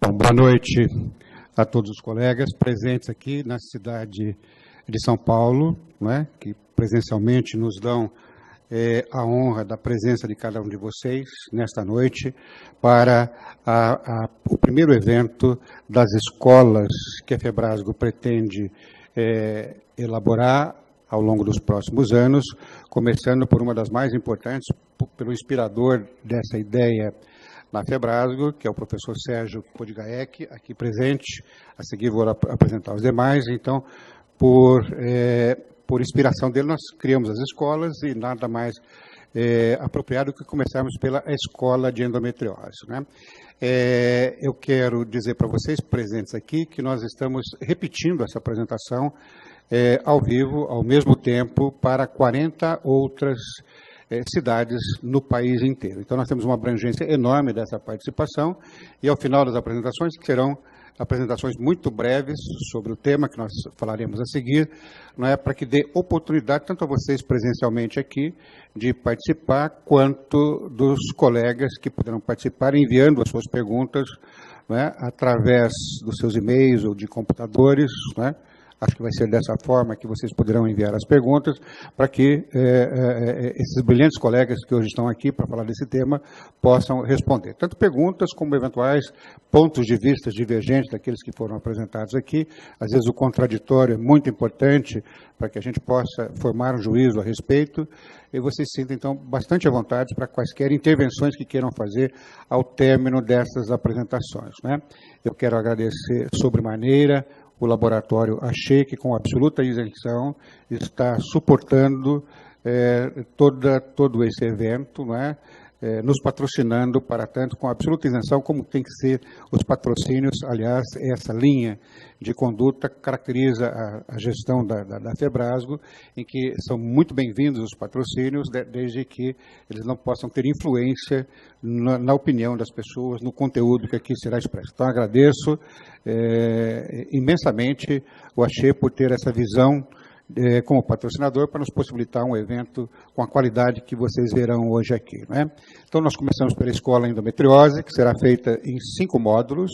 Bom, boa noite a todos os colegas presentes aqui na cidade de São Paulo, né, que presencialmente nos dão a honra da presença de cada um de vocês nesta noite para o primeiro evento das escolas que a FEBRASGO pretende elaborar ao longo dos próximos anos, começando por uma das mais importantes, pelo inspirador dessa ideia na FEBRASGO, que é o professor Sérgio Podgaek, aqui presente. A seguir vou apresentar os demais. Então, por inspiração dele, nós criamos as escolas e nada mais apropriado que começarmos pela escola de endometriose, né? Eu quero dizer para vocês, presentes aqui, que nós estamos repetindo essa apresentação ao vivo, ao mesmo tempo, para 40 outras cidades no país inteiro. Então, nós temos uma abrangência enorme dessa participação e, ao final das apresentações, que serão apresentações muito breves sobre o tema que nós falaremos a seguir, não é, para que dê oportunidade tanto a vocês presencialmente aqui de participar, quanto dos colegas que poderão participar enviando as suas perguntas, não é, através dos seus e-mails ou de computadores, não é. Acho que vai ser dessa forma que vocês poderão enviar as perguntas para que esses brilhantes colegas que hoje estão aqui para falar desse tema possam responder. Tanto perguntas como eventuais pontos de vista divergentes daqueles que foram apresentados aqui. Às vezes o contraditório é muito importante para que a gente possa formar um juízo a respeito. E vocês se sintam, então, bastante à vontade para quaisquer intervenções que queiram fazer ao término dessas apresentações, né? Eu quero agradecer sobremaneira o laboratório Axê, que com absoluta isenção está suportando todo esse evento, não é? Nos patrocinando para tanto com absoluta isenção, como tem que ser os patrocínios. Aliás, essa linha de conduta caracteriza a gestão da FEBRASGO, em que são muito bem-vindos os patrocínios, desde que eles não possam ter influência na opinião das pessoas, no conteúdo que aqui será expresso. Então, agradeço imensamente o Axê por ter essa visão como patrocinador para nos possibilitar um evento com a qualidade que vocês verão hoje aqui, né? Então, nós começamos pela escola endometriose, que será feita em 5 módulos,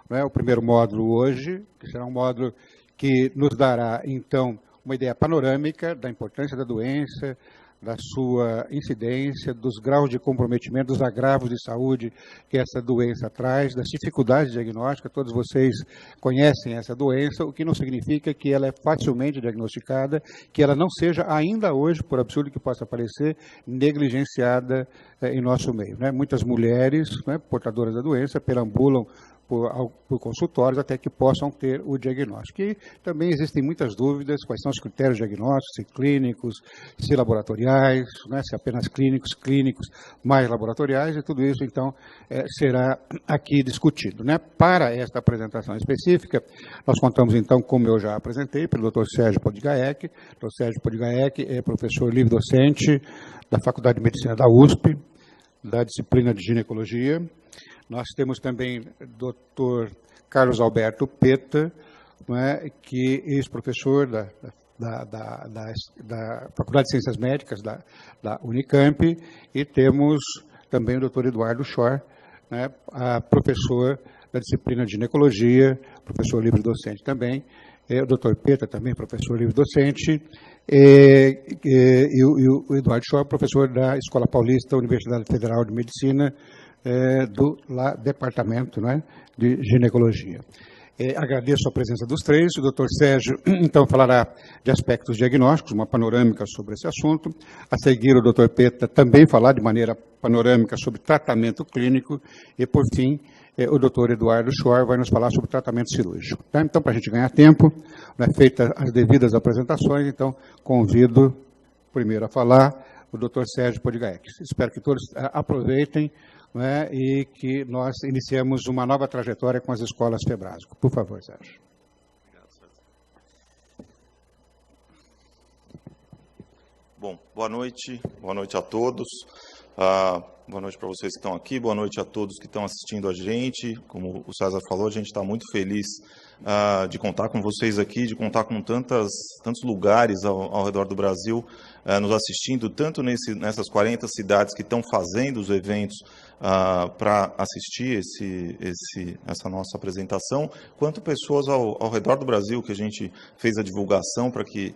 né? O primeiro módulo hoje, que será um módulo que nos dará, então, uma ideia panorâmica da importância da doença, da sua incidência, dos graus de comprometimento, dos agravos de saúde que essa doença traz, das dificuldades diagnósticas. Todos vocês conhecem essa doença, o que não significa que ela é facilmente diagnosticada, que ela não seja ainda hoje, por absurdo que possa parecer, negligenciada em nosso meio, né? Muitas mulheres, né, portadoras da doença perambulam por consultórios até que possam ter o diagnóstico. E também existem muitas dúvidas, quais são os critérios diagnósticos, se clínicos, se laboratoriais, né, se apenas clínicos mais laboratoriais, e tudo isso, então, será aqui discutido, né? Para esta apresentação específica, nós contamos, então, como eu já apresentei, pelo Dr. Sérgio Podgaek. O Dr. Sérgio Podgaek é professor livre-docente da Faculdade de Medicina da USP, da disciplina de ginecologia. Nós temos também o Dr. Carlos Alberto Peta, não é, que é ex-professor da Faculdade de Ciências Médicas da Unicamp, e temos também o Dr. Eduardo Schor, né, professor da disciplina de ginecologia, professor livre-docente também. O Dr. Peta também, professor livre-docente, e o Eduardo Schor, professor da Escola Paulista, Universidade Federal de Medicina, do Departamento, né, de Ginecologia. Agradeço a presença dos três. O Dr. Sérgio, então, falará de aspectos diagnósticos, uma panorâmica sobre esse assunto. A seguir, o Dr. Peta também falar de maneira panorâmica sobre tratamento clínico. E, por fim, o Dr. Eduardo Schor vai nos falar sobre tratamento cirúrgico. Tá? Então, para a gente ganhar tempo, né, feitas as devidas apresentações, então, convido primeiro a falar o Dr. Sérgio Podgaek. Espero que todos aproveitem, né, e que nós iniciemos uma nova trajetória com as escolas FEBRASGO. Por favor, Sérgio. Bom, boa noite a todos. Boa noite para vocês que estão aqui, boa noite a todos que estão assistindo a gente. Como o César falou, a gente está muito feliz de contar com vocês aqui, de contar com tantos lugares ao redor do Brasil nos assistindo, tanto nessas 40 cidades que estão fazendo os eventos para assistir essa nossa apresentação, quanto pessoas ao redor do Brasil, que a gente fez a divulgação para que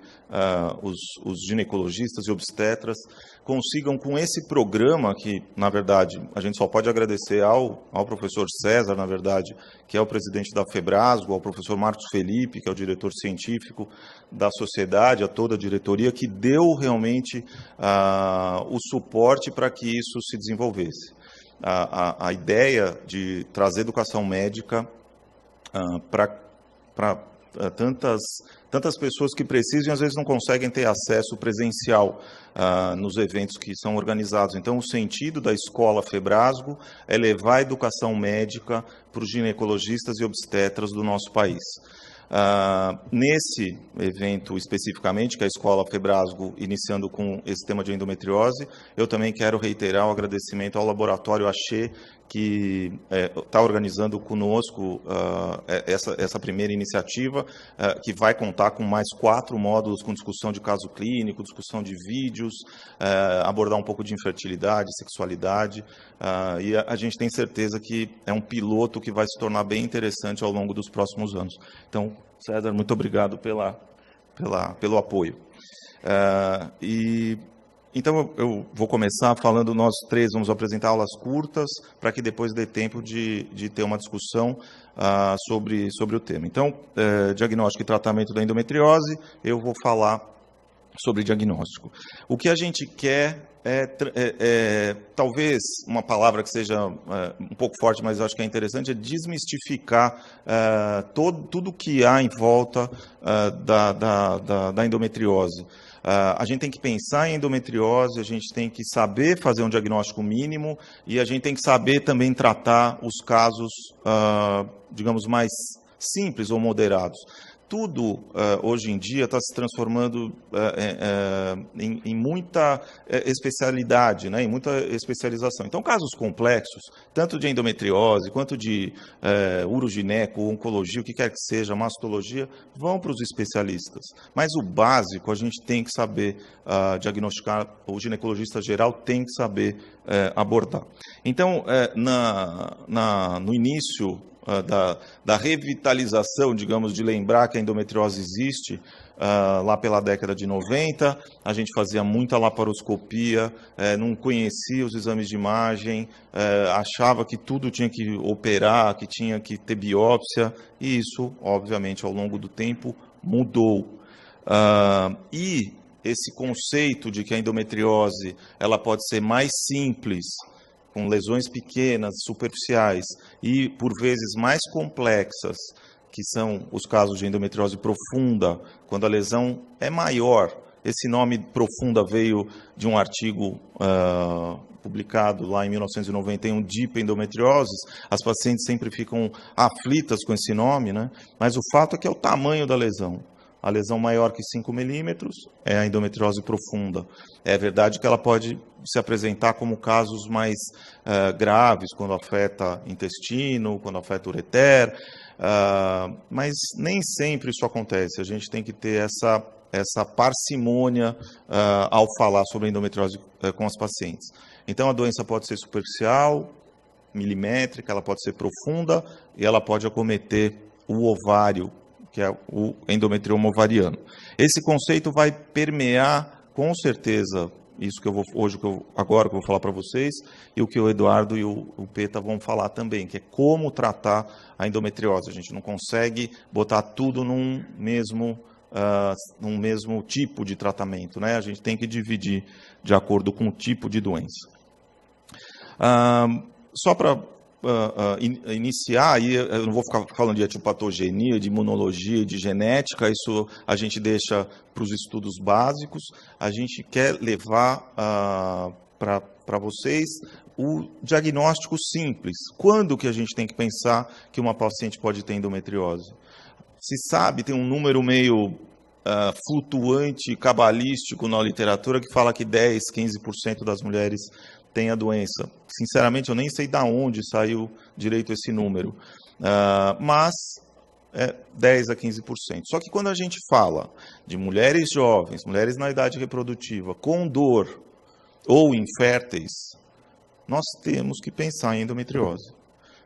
os ginecologistas e obstetras consigam, com esse programa, que, na verdade, a gente só pode agradecer ao professor César, na verdade, que é o presidente da Febrasgo, ao professor Marcos Felipe, que é o diretor científico da sociedade, a toda a diretoria, que deu realmente o suporte para que isso se desenvolvesse. A ideia de trazer educação médica para tantas pessoas que precisam e às vezes não conseguem ter acesso presencial nos eventos que são organizados. Então, o sentido da Escola Febrasgo é levar a educação médica para os ginecologistas e obstetras do nosso país. Nesse evento especificamente, que é a Escola Febrasgo, iniciando com esse tema de endometriose, eu também quero reiterar o agradecimento ao Laboratório Axê, que está organizando conosco essa primeira iniciativa, que vai contar com mais 4 módulos com discussão de caso clínico, discussão de vídeos, abordar um pouco de infertilidade, sexualidade, e a gente tem certeza que é um piloto que vai se tornar bem interessante ao longo dos próximos anos. Então, César, muito obrigado pelo apoio. Então, eu vou começar falando, nós 3 vamos apresentar aulas curtas, para que depois dê tempo de ter uma discussão sobre o tema. Então, diagnóstico e tratamento da endometriose, eu vou falar sobre diagnóstico. O que a gente quer talvez uma palavra que seja um pouco forte, mas eu acho que é interessante, é desmistificar tudo que há em volta da endometriose. A gente tem que pensar em endometriose, a gente tem que saber fazer um diagnóstico mínimo e a gente tem que saber também tratar os casos, digamos, mais simples ou moderados. Tudo, hoje em dia, está se transformando em muita especialidade, né, em muita especialização. Então, casos complexos, tanto de endometriose, quanto de urogineco, oncologia, o que quer que seja, mastologia, vão para os especialistas. Mas o básico, a gente tem que saber diagnosticar, o ginecologista geral tem que saber abordar. Então, no início da revitalização, digamos, de lembrar que a endometriose existe, lá pela década de 90, a gente fazia muita laparoscopia, não conhecia os exames de imagem, achava que tudo tinha que operar, que tinha que ter biópsia, e isso, obviamente, ao longo do tempo, mudou. E esse conceito de que a endometriose ela pode ser mais simples, com lesões pequenas, superficiais e, por vezes, mais complexas, que são os casos de endometriose profunda, quando a lesão é maior. Esse nome profunda veio de um artigo publicado lá em 1991, DIP endometrioses. As pacientes sempre ficam aflitas com esse nome, né? Mas o fato é que é o tamanho da lesão. A lesão maior que 5 milímetros é a endometriose profunda. É verdade que ela pode se apresentar como casos mais graves, quando afeta intestino, quando afeta ureter, mas nem sempre isso acontece. A gente tem que ter essa parcimônia ao falar sobre a endometriose com as pacientes. Então, a doença pode ser superficial, milimétrica, ela pode ser profunda e ela pode acometer o ovário, que é o endometrioma ovariano. Esse conceito vai permear, com certeza, isso que eu vou agora que eu vou falar para vocês, e o que o Eduardo e o Peta vão falar também, que é como tratar a endometriose. A gente não consegue botar tudo num mesmo tipo de tratamento, né? A gente tem que dividir de acordo com o tipo de doença. Só para iniciar, aí eu não vou ficar falando de etiopatogenia, de imunologia, de genética, isso a gente deixa para os estudos básicos. A gente quer levar para vocês o diagnóstico simples. Quando que a gente tem que pensar que uma paciente pode ter endometriose? Se sabe, tem um número meio flutuante, cabalístico na literatura, que fala que 10, 15% das mulheres têm a doença. Sinceramente, eu nem sei de onde saiu direito esse número, mas é 10 a 15%. Só que quando a gente fala de mulheres jovens, mulheres na idade reprodutiva, com dor ou inférteis, nós temos que pensar em endometriose.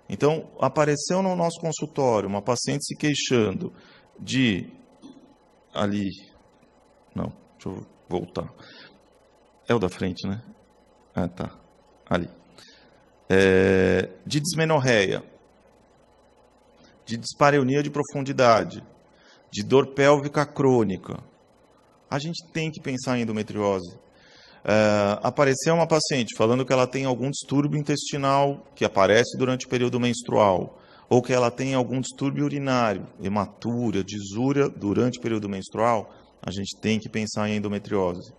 Então, apareceu no nosso consultório uma paciente se queixando de... Ali... Não, deixa eu voltar. É o da frente, né? Ah, tá. Ali. De dismenorreia, de dispareunia de profundidade, de dor pélvica crônica. A gente tem que pensar em endometriose. Apareceu uma paciente falando que ela tem algum distúrbio intestinal que aparece durante o período menstrual, ou que ela tem algum distúrbio urinário, hematúria, disúria durante o período menstrual, a gente tem que pensar em endometriose.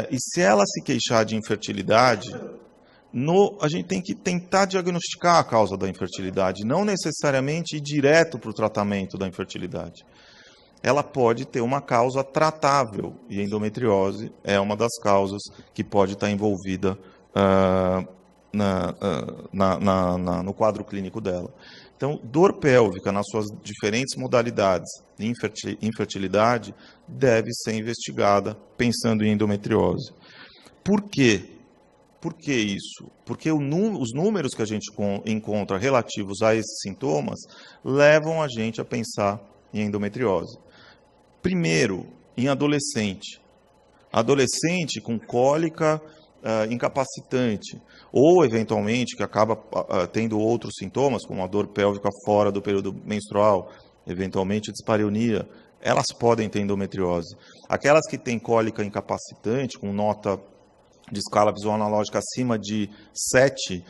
E se ela se queixar de infertilidade, a gente tem que tentar diagnosticar a causa da infertilidade, não necessariamente ir direto para o tratamento da infertilidade. Ela pode ter uma causa tratável, e a endometriose é uma das causas que pode estar envolvida no quadro clínico dela. Então, dor pélvica nas suas diferentes modalidades de infertilidade deve ser investigada pensando em endometriose. Por quê? Por que isso? Porque os números que a gente encontra relativos a esses sintomas levam a gente a pensar em endometriose. Primeiro, em adolescente. Adolescente com cólica incapacitante, ou eventualmente que acaba tendo outros sintomas, como a dor pélvica fora do período menstrual, eventualmente dispareunia, elas podem ter endometriose. Aquelas que têm cólica incapacitante, com nota de escala visual analógica acima de 7,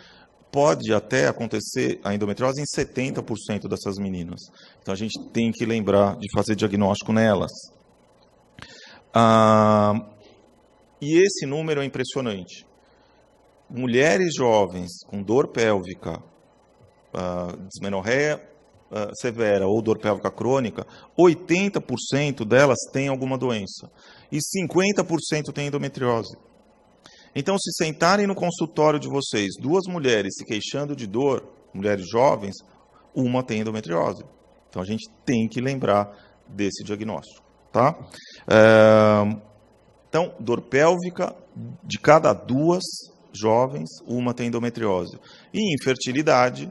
pode até acontecer a endometriose em 70% dessas meninas. Então, a gente tem que lembrar de fazer diagnóstico nelas. E esse número é impressionante. Mulheres jovens com dor pélvica, dismenorreia severa ou dor pélvica crônica, 80% delas têm alguma doença. E 50% têm endometriose. Então, se sentarem no consultório de vocês, 2 mulheres se queixando de dor, mulheres jovens, uma tem endometriose. Então, a gente tem que lembrar desse diagnóstico, tá? Então, dor pélvica, de cada 2 jovens, uma tem endometriose. E infertilidade,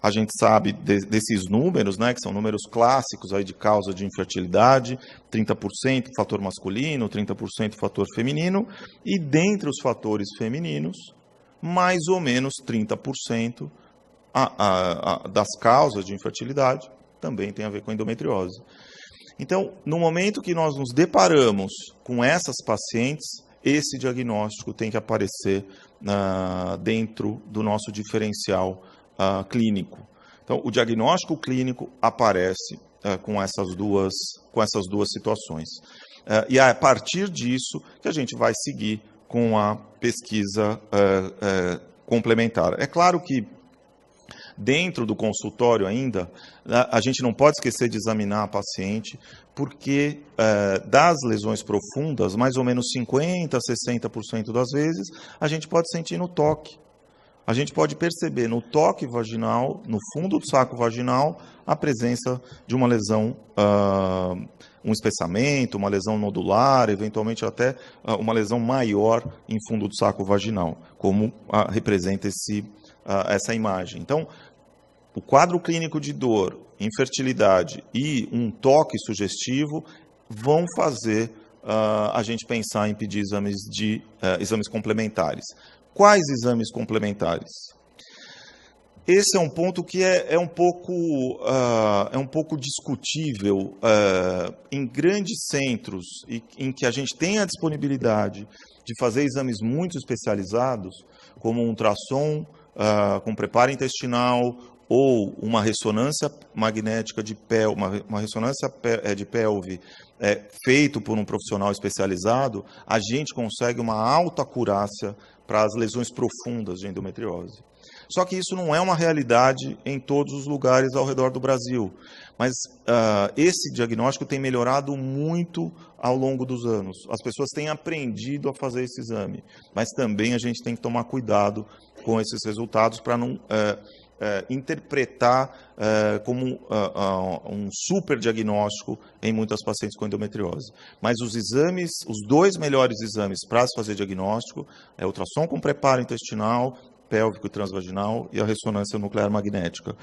a gente sabe desses números, né, que são números clássicos aí de causa de infertilidade, 30% fator masculino, 30% fator feminino, e dentre os fatores femininos, mais ou menos 30% das causas de infertilidade também tem a ver com endometriose. Então, no momento que nós nos deparamos com essas pacientes, esse diagnóstico tem que aparecer dentro do nosso diferencial clínico. Então, o diagnóstico clínico aparece com essas duas situações. E é a partir disso que a gente vai seguir com a pesquisa complementar. É claro que dentro do consultório ainda, a gente não pode esquecer de examinar a paciente, porque das lesões profundas, mais ou menos 50% a 60% das vezes, a gente pode sentir no toque. A gente pode perceber no toque vaginal, no fundo do saco vaginal, a presença de uma lesão, um espessamento, uma lesão nodular, eventualmente até uma lesão maior em fundo do saco vaginal, como representa essa imagem. Então, o quadro clínico de dor, infertilidade e um toque sugestivo vão fazer a gente pensar em pedir exames complementares. Quais exames complementares? Esse é um ponto que é um pouco discutível em grandes centros em que a gente tem a disponibilidade de fazer exames muito especializados, como um ultrassom com preparo intestinal ou uma ressonância magnética de pelve, uma ressonância de pelve feito por um profissional especializado, a gente consegue uma alta acurácia para as lesões profundas de endometriose. Só que isso não é uma realidade em todos os lugares ao redor do Brasil. Mas esse diagnóstico tem melhorado muito ao longo dos anos. As pessoas têm aprendido a fazer esse exame, mas também a gente tem que tomar cuidado com esses resultados para não interpretar como um super diagnóstico em muitas pacientes com endometriose. Mas os exames, os 2 melhores exames para se fazer diagnóstico é o ultrassom com preparo intestinal, pélvico e transvaginal e a ressonância nuclear magnética.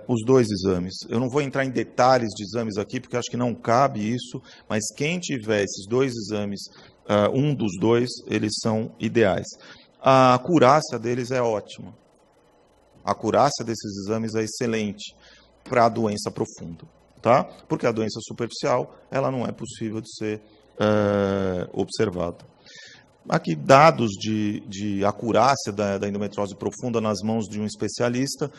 Os 2 exames. Eu não vou entrar em detalhes de exames aqui, porque acho que não cabe isso, mas quem tiver esses 2 exames, um dos 2, eles são ideais. A acurácia deles é ótima. A acurácia desses exames é excelente para a doença profunda, tá? Porque a doença superficial, ela não é possível de ser observada. Aqui, dados de acurácia da endometriose profunda nas mãos de um especialista,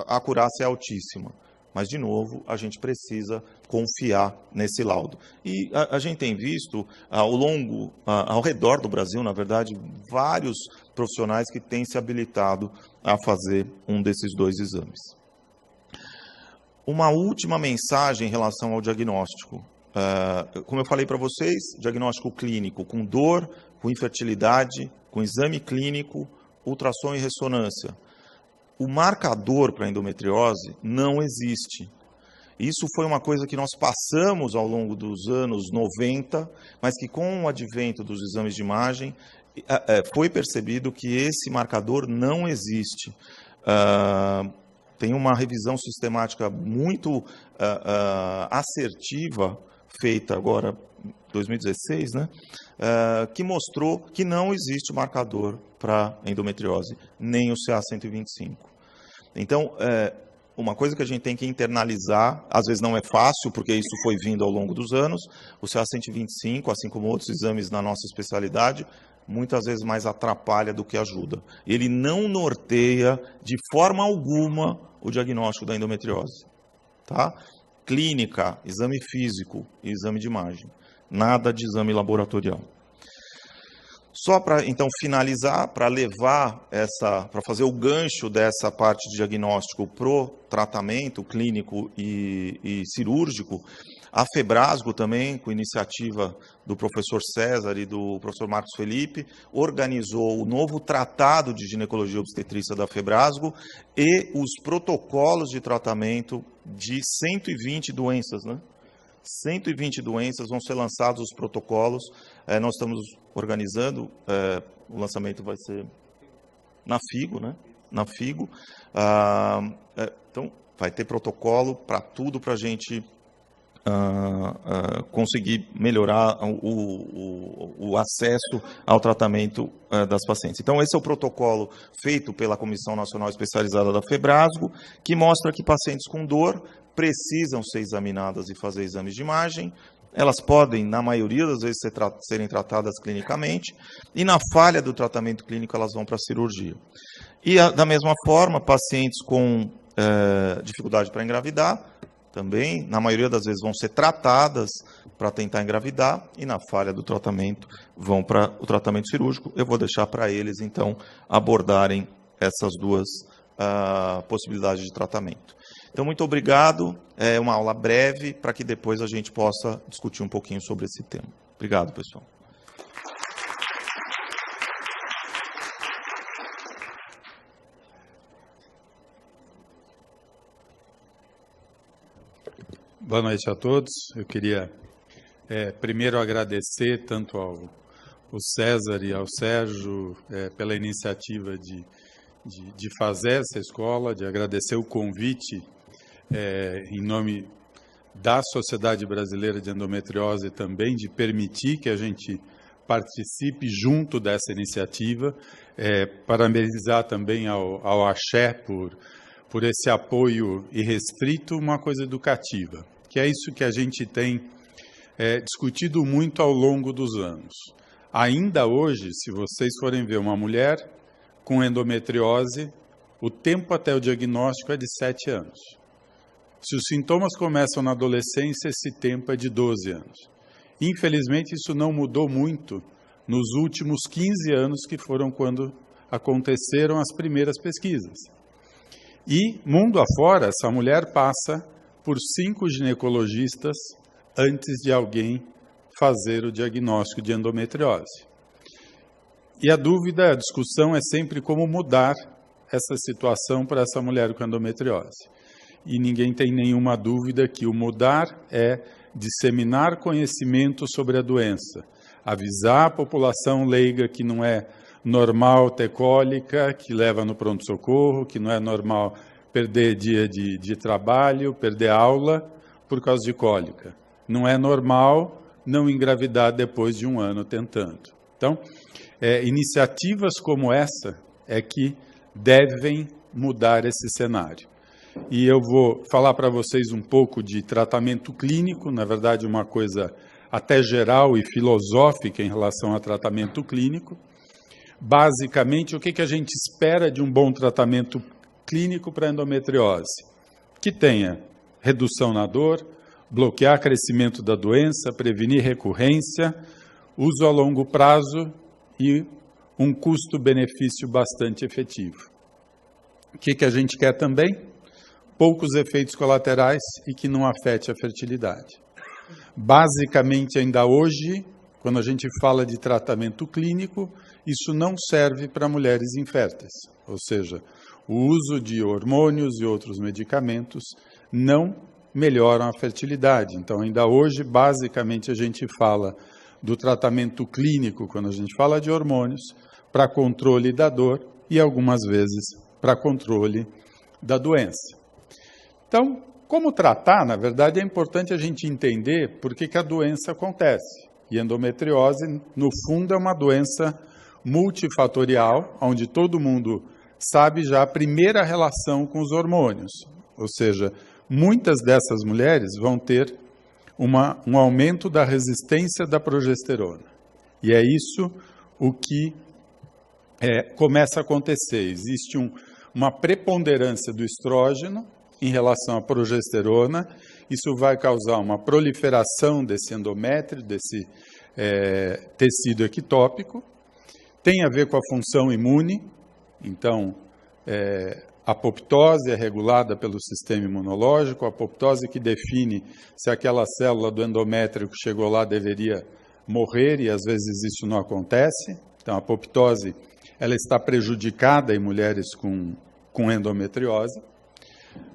a acurácia é altíssima. Mas, de novo, a gente precisa confiar nesse laudo. E a gente tem visto, ao redor do Brasil, na verdade, vários profissionais que têm se habilitado a fazer um desses 2 exames. Uma última mensagem em relação ao diagnóstico. Como eu falei para vocês, diagnóstico clínico com dor, com infertilidade, com exame clínico, ultrassom e ressonância. O marcador para a endometriose não existe. Isso foi uma coisa que nós passamos ao longo dos anos 90, mas que com o advento dos exames de imagem, foi percebido que esse marcador não existe. Tem uma revisão sistemática muito assertiva, feita agora em 2016, né, que mostrou que não existe marcador para endometriose, nem o CA-125. Então, uma coisa que a gente tem que internalizar, às vezes não é fácil, porque isso foi vindo ao longo dos anos, o CA-125, assim como outros exames na nossa especialidade, muitas vezes mais atrapalha do que ajuda. Ele não norteia de forma alguma o diagnóstico da endometriose. Tá? Clínica, exame físico e exame de imagem. Nada de exame laboratorial. Só para, então, finalizar, para fazer o gancho dessa parte de diagnóstico para o tratamento clínico e cirúrgico, a Febrasgo também, com iniciativa do professor César e do professor Marcos Felipe, organizou o novo tratado de ginecologia e obstetrícia da Febrasgo e os protocolos de tratamento de 120 doenças, né? 120 doenças, vão ser lançados os protocolos. Nós estamos organizando, o lançamento vai ser na FIGO, né? Na FIGO. Então, vai ter protocolo para tudo, para a gente conseguir melhorar o acesso ao tratamento das pacientes. Então, esse é o protocolo feito pela Comissão Nacional Especializada da Febrasgo, que mostra que pacientes com dor precisam ser examinadas e fazer exames de imagem. Elas podem, na maioria das vezes, serem tratadas clinicamente, e na falha do tratamento clínico, elas vão para a cirurgia. E, da mesma forma, pacientes com dificuldade para engravidar, também, na maioria das vezes, vão ser tratadas para tentar engravidar, e na falha do tratamento, vão para o tratamento cirúrgico. Eu vou deixar para eles, então, abordarem essas 2 possibilidades de tratamento. Então, muito obrigado. É uma aula breve para que depois a gente possa discutir um pouquinho sobre esse tema. Obrigado, pessoal. Boa noite a todos. Eu queria primeiro agradecer tanto ao César e ao Sérgio pela iniciativa de fazer essa escola, de agradecer o convite em nome da Sociedade Brasileira de Endometriose também, de permitir que a gente participe junto dessa iniciativa, parabenizar também ao Axé por esse apoio irrestrito, uma coisa educativa, que é isso que a gente tem discutido muito ao longo dos anos. Ainda hoje, se vocês forem ver uma mulher com endometriose, o tempo até o diagnóstico é de 7 anos. Se os sintomas começam na adolescência, esse tempo é de 12 anos. Infelizmente, isso não mudou muito nos últimos 15 anos, que foram quando aconteceram as primeiras pesquisas. E, mundo afora, essa mulher passa por 5 ginecologistas antes de alguém fazer o diagnóstico de endometriose. E a dúvida, a discussão é sempre como mudar essa situação para essa mulher com endometriose. E ninguém tem nenhuma dúvida que o mudar é disseminar conhecimento sobre a doença, avisar a população leiga que não é normal ter cólica, que leva no pronto-socorro, que não é normal perder dia de trabalho, perder aula por causa de cólica. Não é normal não engravidar depois de um ano tentando. Então, iniciativas como essa é que devem mudar esse cenário. E eu vou falar para vocês um pouco de tratamento clínico, na verdade uma coisa até geral e filosófica em relação a tratamento clínico. Basicamente, o que a gente espera de um bom tratamento clínico para endometriose? Que tenha redução na dor, bloquear crescimento da doença, prevenir recorrência, uso a longo prazo e um custo-benefício bastante efetivo. O que a gente quer também? Poucos efeitos colaterais e que não afete a fertilidade. Basicamente, ainda hoje, quando a gente fala de tratamento clínico, isso não serve para mulheres inférteis, ou seja, o uso de hormônios e outros medicamentos não melhoram a fertilidade. Então, ainda hoje, basicamente, a gente fala do tratamento clínico, quando a gente fala de hormônios, para controle da dor e, algumas vezes, para controle da doença. Então, como tratar, na verdade, é importante a gente entender por que a doença acontece. E endometriose, no fundo, é uma doença multifatorial, onde todo mundo sabe já a primeira relação com os hormônios. Ou seja, muitas dessas mulheres vão ter um aumento da resistência da progesterona. E é isso o que começa a acontecer. Existe uma preponderância do estrógeno em relação à progesterona. Isso vai causar uma proliferação desse endométrio, desse tecido ectópico. Tem a ver com a função imune. Então, a apoptose é regulada pelo sistema imunológico, a apoptose que define se aquela célula do endométrio que chegou lá deveria morrer, e às vezes isso não acontece. Então, a apoptose ela está prejudicada em mulheres com endometriose.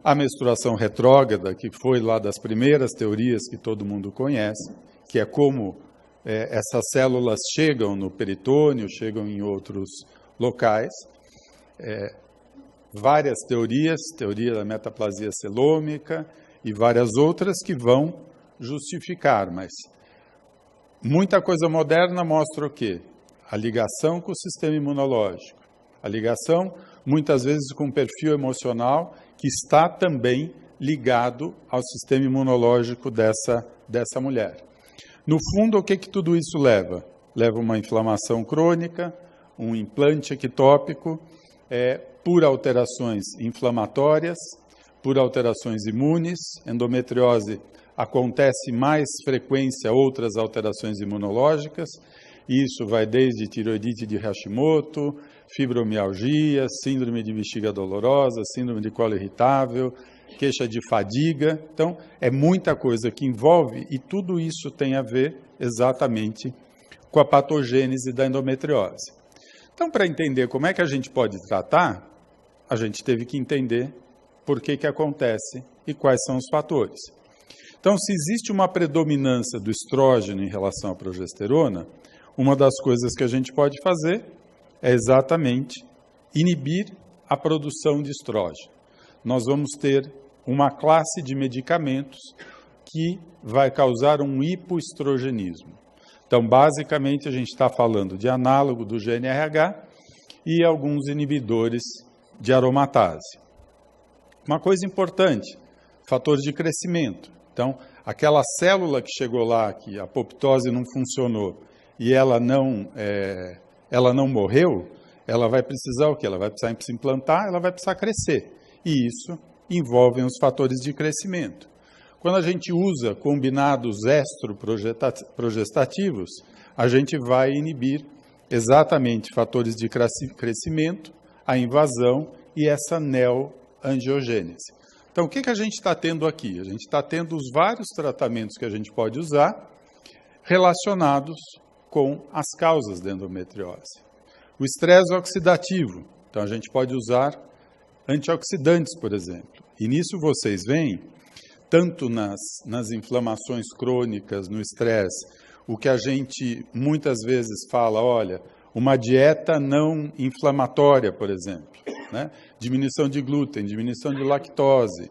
A menstruação retrógrada, que foi lá das primeiras teorias que todo mundo conhece, que é como essas células chegam no peritônio, chegam em outros locais. Várias teorias, teoria da metaplasia celômica e várias outras que vão justificar, mas muita coisa moderna mostra o quê? A ligação com o sistema imunológico, a ligação muitas vezes com o perfil emocional que está também ligado ao sistema imunológico dessa mulher. No fundo, o que tudo isso leva? Leva uma inflamação crônica, um implante ectópico, por alterações inflamatórias, por alterações imunes. Endometriose acontece mais frequência outras alterações imunológicas. Isso vai desde tireoidite de Hashimoto, fibromialgia, síndrome de bexiga dolorosa, síndrome de colo irritável, queixa de fadiga. Então, é muita coisa que envolve e tudo isso tem a ver exatamente com a patogênese da endometriose. Então, para entender como é que a gente pode tratar, a gente teve que entender por que acontece e quais são os fatores. Então, se existe uma predominância do estrógeno em relação à progesterona, uma das coisas que a gente pode fazer é exatamente inibir a produção de estrógeno. Nós vamos ter uma classe de medicamentos que vai causar um hipoestrogenismo. Então, basicamente, a gente está falando de análogo do GNRH e alguns inibidores de aromatase. Uma coisa importante, fator de crescimento. Então, aquela célula que chegou lá, que a apoptose não funcionou e ela não morreu, ela vai precisar o quê? Ela vai precisar se implantar, ela vai precisar crescer. E isso envolve os fatores de crescimento. Quando a gente usa combinados estroprogestativos, a gente vai inibir exatamente fatores de crescimento, a invasão e essa neoangiogênese. Então, o que a gente está tendo aqui? A gente está tendo os vários tratamentos que a gente pode usar relacionados com as causas da endometriose. O estresse oxidativo, Então, a gente pode usar antioxidantes, por exemplo. E nisso vocês veem, tanto nas inflamações crônicas, no estresse, o que a gente muitas vezes fala, olha, uma dieta não inflamatória, por exemplo, né? Diminuição de glúten, diminuição de lactose,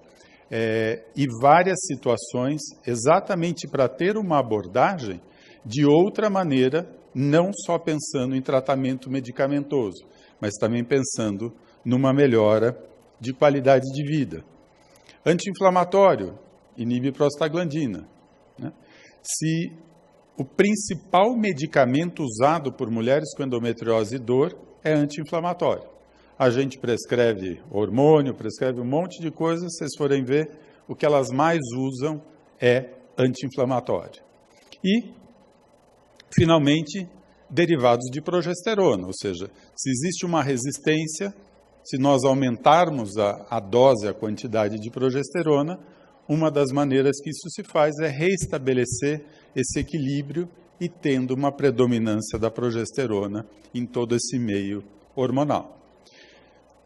e várias situações exatamente para ter uma abordagem de outra maneira, não só pensando em tratamento medicamentoso, mas também pensando numa melhora de qualidade de vida. Anti-inflamatório, inibe prostaglandina, né? Se o principal medicamento usado por mulheres com endometriose e dor é anti-inflamatório. A gente prescreve hormônio, prescreve um monte de coisas, se vocês forem ver, o que elas mais usam é anti-inflamatório. E, finalmente, derivados de progesterona, ou seja, se existe uma resistência, se nós aumentarmos a dose, a quantidade de progesterona, uma das maneiras que isso se faz é restabelecer esse equilíbrio e tendo uma predominância da progesterona em todo esse meio hormonal.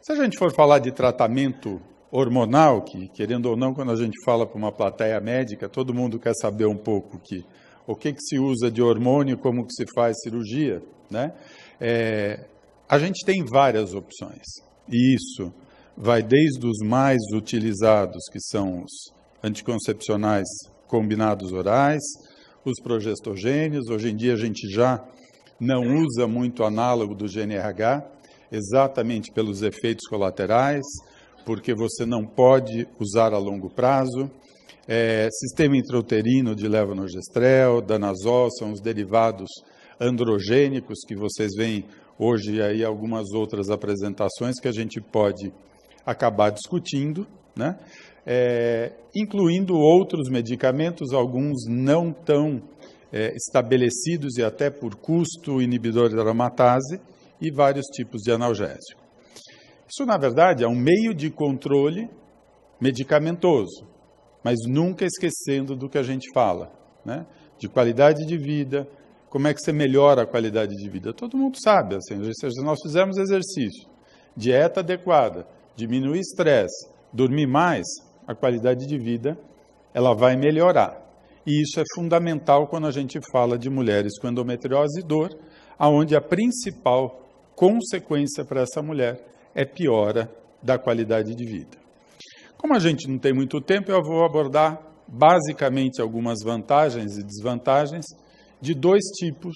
Se a gente for falar de tratamento hormonal, que querendo ou não, quando a gente fala para uma plateia médica, todo mundo quer saber um pouco o que se usa de hormônio, como que se faz cirurgia, né? A gente tem várias opções. E isso vai desde os mais utilizados, que são os anticoncepcionais combinados orais, os progestogênios. Hoje em dia a gente já não usa muito análogo do GnRH, exatamente pelos efeitos colaterais, porque você não pode usar a longo prazo. Sistema intrauterino de levonorgestrel, danazol, são os derivados androgênicos que vocês veem hoje aí algumas outras apresentações que a gente pode acabar discutindo, né? Incluindo outros medicamentos, alguns não tão estabelecidos e até por custo, inibidor de aromatase e vários tipos de analgésico. Isso, na verdade, é um meio de controle medicamentoso, mas nunca esquecendo do que a gente fala, né? De qualidade de vida, como é que você melhora a qualidade de vida? Todo mundo sabe, assim, se nós fizermos exercício, dieta adequada, diminuir estresse, dormir mais, a qualidade de vida ela vai melhorar. E isso é fundamental quando a gente fala de mulheres com endometriose e dor, onde a principal consequência para essa mulher é piora da qualidade de vida. Como a gente não tem muito tempo, eu vou abordar basicamente algumas vantagens e desvantagens de dois tipos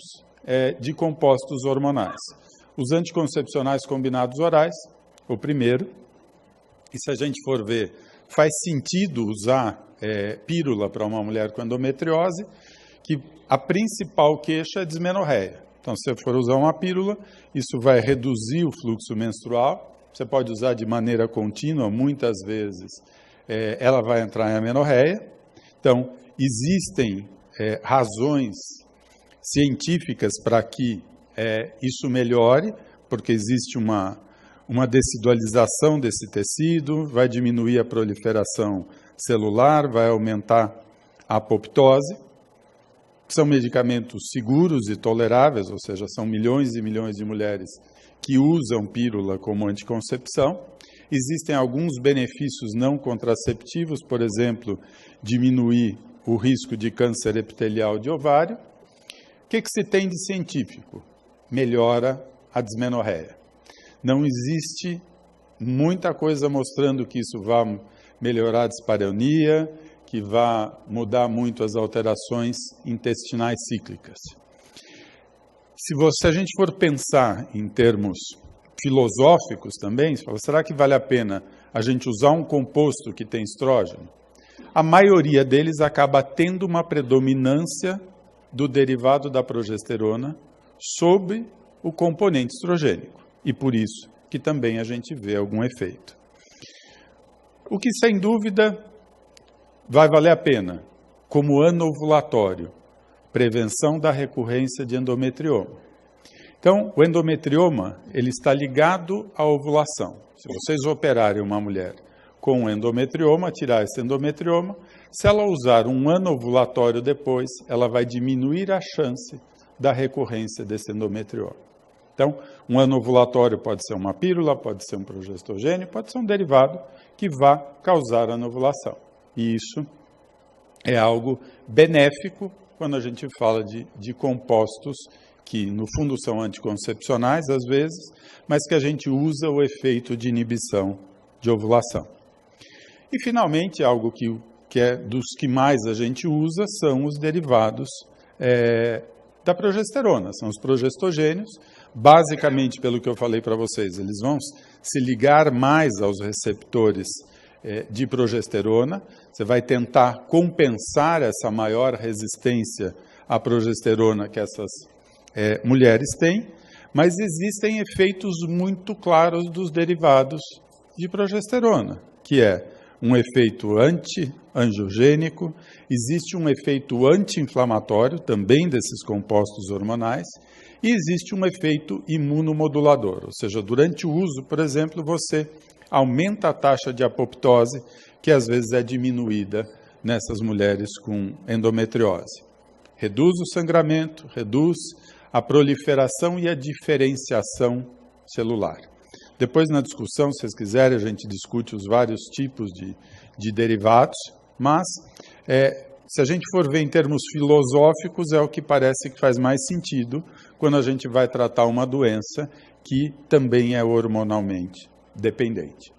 de compostos hormonais. Os anticoncepcionais combinados orais, o primeiro, e se a gente for ver, faz sentido usar pílula para uma mulher com endometriose, que a principal queixa é dismenorreia. Então, se você for usar uma pílula, isso vai reduzir o fluxo menstrual. Você pode usar de maneira contínua, muitas vezes ela vai entrar em amenorreia. Então, existem razões científicas para que isso melhore, porque existe uma decidualização desse tecido, vai diminuir a proliferação celular, vai aumentar a apoptose. São medicamentos seguros e toleráveis, ou seja, são milhões e milhões de mulheres que usam pílula como anticoncepção. Existem alguns benefícios não contraceptivos, por exemplo, diminuir o risco de câncer epitelial de ovário. O que se tem de científico? Melhora a dismenorreia. Não existe muita coisa mostrando que isso vai melhorar a dispareunia, que vai mudar muito as alterações intestinais cíclicas. Se a gente for pensar em termos filosóficos também, será que vale a pena a gente usar um composto que tem estrógeno? A maioria deles acaba tendo uma predominância do derivado da progesterona sobre o componente estrogênico. E por isso que também a gente vê algum efeito. O que, sem dúvida, vai valer a pena, como anovulatório, prevenção da recorrência de endometrioma. Então, o endometrioma, ele está ligado à ovulação. Se vocês operarem uma mulher com endometrioma, tirar esse endometrioma, se ela usar um anovulatório depois, ela vai diminuir a chance da recorrência desse endometrioma. Então, um anovulatório pode ser uma pílula, pode ser um progestogênio, pode ser um derivado que vá causar anovulação. E isso é algo benéfico quando a gente fala de compostos que, no fundo, são anticoncepcionais, às vezes, mas que a gente usa o efeito de inibição de ovulação. E, finalmente, algo que é dos que mais a gente usa são os derivados da progesterona, são os progestogênios. Basicamente, pelo que eu falei para vocês, eles vão se ligar mais aos receptores de progesterona. Você vai tentar compensar essa maior resistência à progesterona que essas mulheres têm, mas existem efeitos muito claros dos derivados de progesterona, que é um efeito anti-angiogênico, existe um efeito anti-inflamatório também desses compostos hormonais, e existe um efeito imunomodulador, ou seja, durante o uso, por exemplo, você aumenta a taxa de apoptose, que às vezes é diminuída nessas mulheres com endometriose. Reduz o sangramento, reduz a proliferação e a diferenciação celular. Depois, na discussão, se vocês quiserem, a gente discute os vários tipos de derivados, mas se a gente for ver em termos filosóficos, é o que parece que faz mais sentido quando a gente vai tratar uma doença que também é hormonalmente dependente.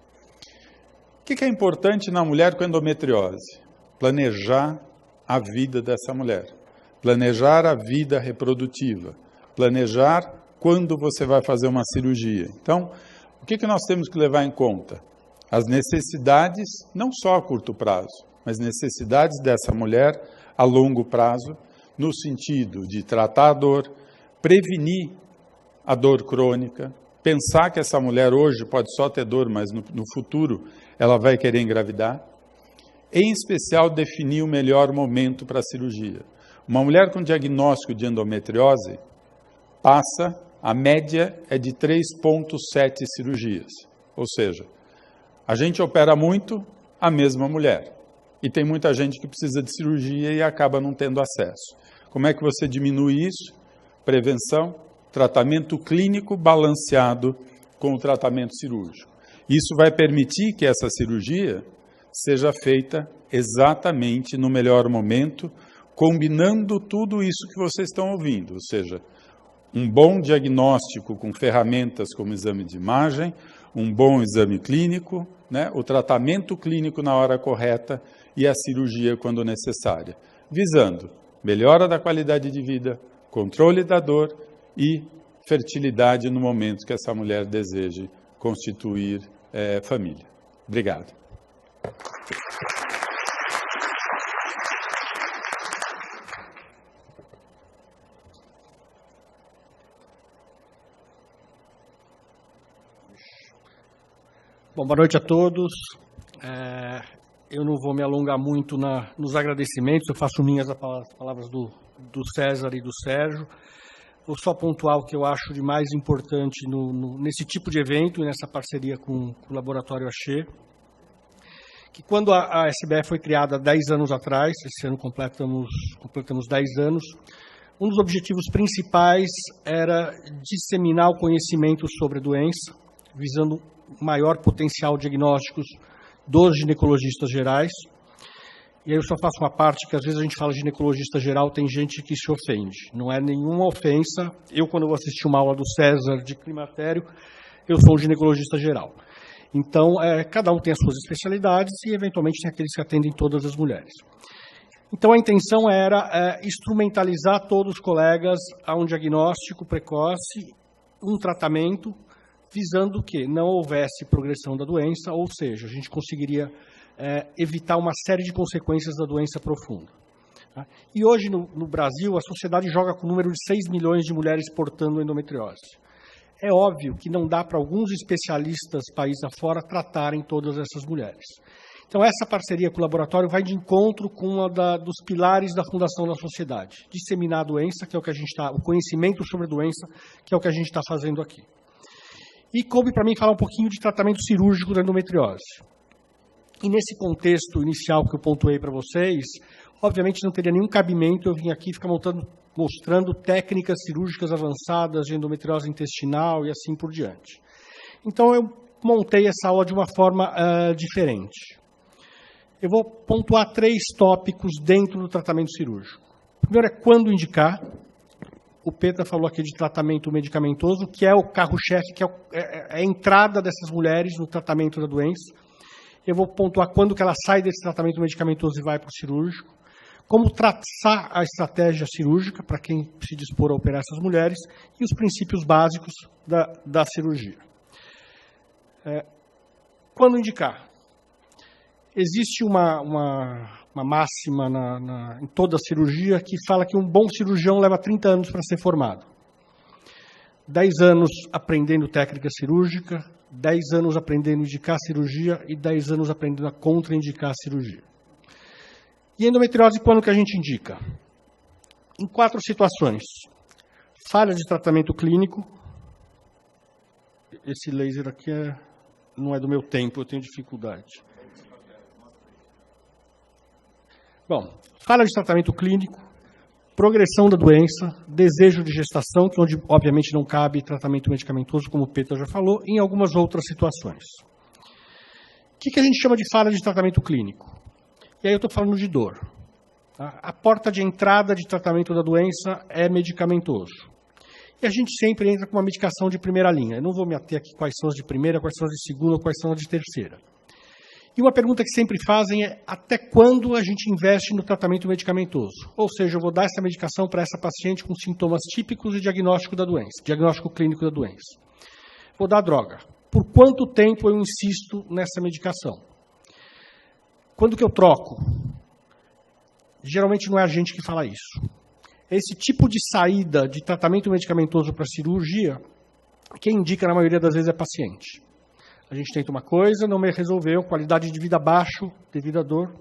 O que é importante na mulher com endometriose? Planejar a vida dessa mulher, planejar a vida reprodutiva, planejar quando você vai fazer uma cirurgia. Então, o que nós temos que levar em conta? As necessidades, não só a curto prazo, mas necessidades dessa mulher a longo prazo, no sentido de tratar a dor, prevenir a dor crônica, pensar que essa mulher hoje pode só ter dor, mas no futuro ela vai querer engravidar. Em especial, definir o melhor momento para a cirurgia. Uma mulher com diagnóstico de endometriose a média é de 3,7 cirurgias. Ou seja, a gente opera muito a mesma mulher. E tem muita gente que precisa de cirurgia e acaba não tendo acesso. Como é que você diminui isso? Prevenção, tratamento clínico balanceado com o tratamento cirúrgico. Isso vai permitir que essa cirurgia seja feita exatamente no melhor momento, combinando tudo isso que vocês estão ouvindo, ou seja, um bom diagnóstico com ferramentas como exame de imagem, um bom exame clínico, o tratamento clínico na hora correta e a cirurgia quando necessária, visando melhora da qualidade de vida, controle da dor e fertilidade no momento que essa mulher deseje constituir família. Obrigado. Bom, boa noite a todos. Eu não vou me alongar muito nos agradecimentos, eu faço minhas as palavras do César e do Sérgio. Vou só pontuar o que eu acho de mais importante nesse tipo de evento e nessa parceria com o Laboratório Axê, que quando a SBE foi criada 10 anos atrás, esse ano completamos 10 anos, um dos objetivos principais era disseminar o conhecimento sobre a doença, visando maior potencial diagnósticos dos ginecologistas gerais. E aí eu só faço uma parte que às vezes a gente fala de ginecologista geral, tem gente que se ofende. Não é nenhuma ofensa. Eu, quando eu assisti uma aula do César de climatério, eu sou um ginecologista geral. Então, cada um tem as suas especialidades e, eventualmente, tem aqueles que atendem todas as mulheres. Então, a intenção era instrumentalizar todos os colegas a um diagnóstico precoce, um tratamento, visando que não houvesse progressão da doença, ou seja, a gente conseguiria evitar uma série de consequências da doença profunda. Tá? E hoje, no Brasil, a sociedade joga com o número de 6 milhões de mulheres portando endometriose. É óbvio que não dá para alguns especialistas, país afora, tratarem todas essas mulheres. Então, essa parceria com o laboratório vai de encontro com uma dos pilares da Fundação da Sociedade. Disseminar a doença, que é o que a gente está, o conhecimento sobre a doença, que é o que a gente está fazendo aqui. E coube para mim falar um pouquinho de tratamento cirúrgico da endometriose. E nesse contexto inicial que eu pontuei para vocês, obviamente não teria nenhum cabimento eu vim aqui ficar mostrando técnicas cirúrgicas avançadas de endometriose intestinal e assim por diante. Então, eu montei essa aula de uma forma diferente. Eu vou pontuar 3 tópicos dentro do tratamento cirúrgico. O primeiro é quando indicar. O Petra falou aqui de tratamento medicamentoso, que é o carro-chefe, que é a entrada dessas mulheres no tratamento da doença. Eu vou pontuar quando que ela sai desse tratamento medicamentoso e vai para o cirúrgico. Como traçar a estratégia cirúrgica para quem se dispor a operar essas mulheres e os princípios básicos da cirurgia. Quando indicar? Existe uma máxima em toda a cirurgia que fala que um bom cirurgião leva 30 anos para ser formado. 10 anos aprendendo técnica cirúrgica, 10 anos aprendendo a indicar a cirurgia e 10 anos aprendendo a contraindicar a cirurgia. E endometriose, quando que a gente indica? Em 4 situações. Falha de tratamento clínico. Esse laser aqui não é do meu tempo, eu tenho dificuldade. Bom, falha de tratamento clínico, progressão da doença, desejo de gestação, que onde obviamente não cabe tratamento medicamentoso, como o Petra já falou, e em algumas outras situações. O que a gente chama de falha de tratamento clínico? E aí eu estou falando de dor. Tá? A porta de entrada de tratamento da doença é medicamentoso. E a gente sempre entra com uma medicação de primeira linha. Eu não vou me ater aqui quais são as de primeira, quais são as de segunda, quais são as de terceira. E uma pergunta que sempre fazem é até quando a gente investe no tratamento medicamentoso? Ou seja, eu vou dar essa medicação para essa paciente com sintomas típicos e diagnóstico da doença, diagnóstico clínico da doença. Vou dar a droga. Por quanto tempo eu insisto nessa medicação? Quando que eu troco? Geralmente não é a gente que fala isso. Esse tipo de saída de tratamento medicamentoso para cirurgia, quem indica na maioria das vezes é paciente. A gente tenta uma coisa, não me resolveu, qualidade de vida baixo devido à dor.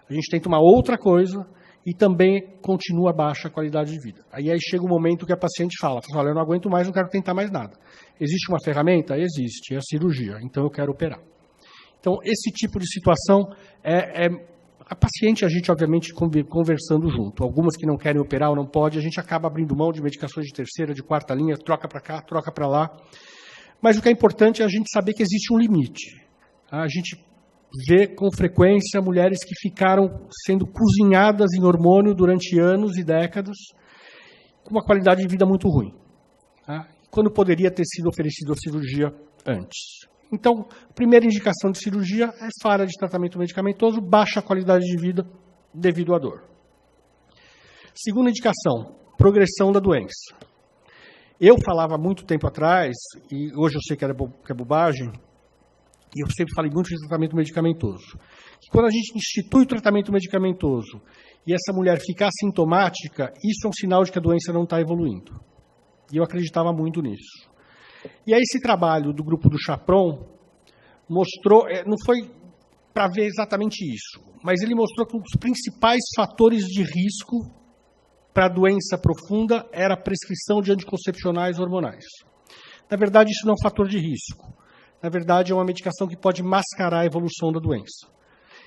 A gente tenta uma outra coisa e também continua baixa a qualidade de vida. Aí chega um momento que a paciente fala, olha, eu não aguento mais, não quero tentar mais nada. Existe uma ferramenta? Existe, é a cirurgia, então eu quero operar. Então, esse tipo de situação a paciente, a gente, obviamente, conversando junto. Algumas que não querem operar ou não pode, a gente acaba abrindo mão de medicações de terceira, de quarta linha, troca para cá, troca para lá. Mas o que é importante é a gente saber que existe um limite. A gente vê com frequência mulheres que ficaram sendo cozinhadas em hormônio durante anos e décadas, com uma qualidade de vida muito ruim, quando poderia ter sido oferecido a cirurgia antes. Então, primeira indicação de cirurgia é falha de tratamento medicamentoso, baixa qualidade de vida devido à dor. Segunda indicação, progressão da doença. Eu falava muito tempo atrás, e hoje eu sei que é bobagem, e eu sempre falei muito de tratamento medicamentoso, que quando a gente institui o tratamento medicamentoso e essa mulher ficar assintomática, isso é um sinal de que a doença não está evoluindo. E eu acreditava muito nisso. E aí esse trabalho do grupo do Chapron mostrou, não foi para ver exatamente isso, mas ele mostrou que um dos principais fatores de risco para a doença profunda era a prescrição de anticoncepcionais hormonais. Na verdade, isso não é um fator de risco. Na verdade, é uma medicação que pode mascarar a evolução da doença.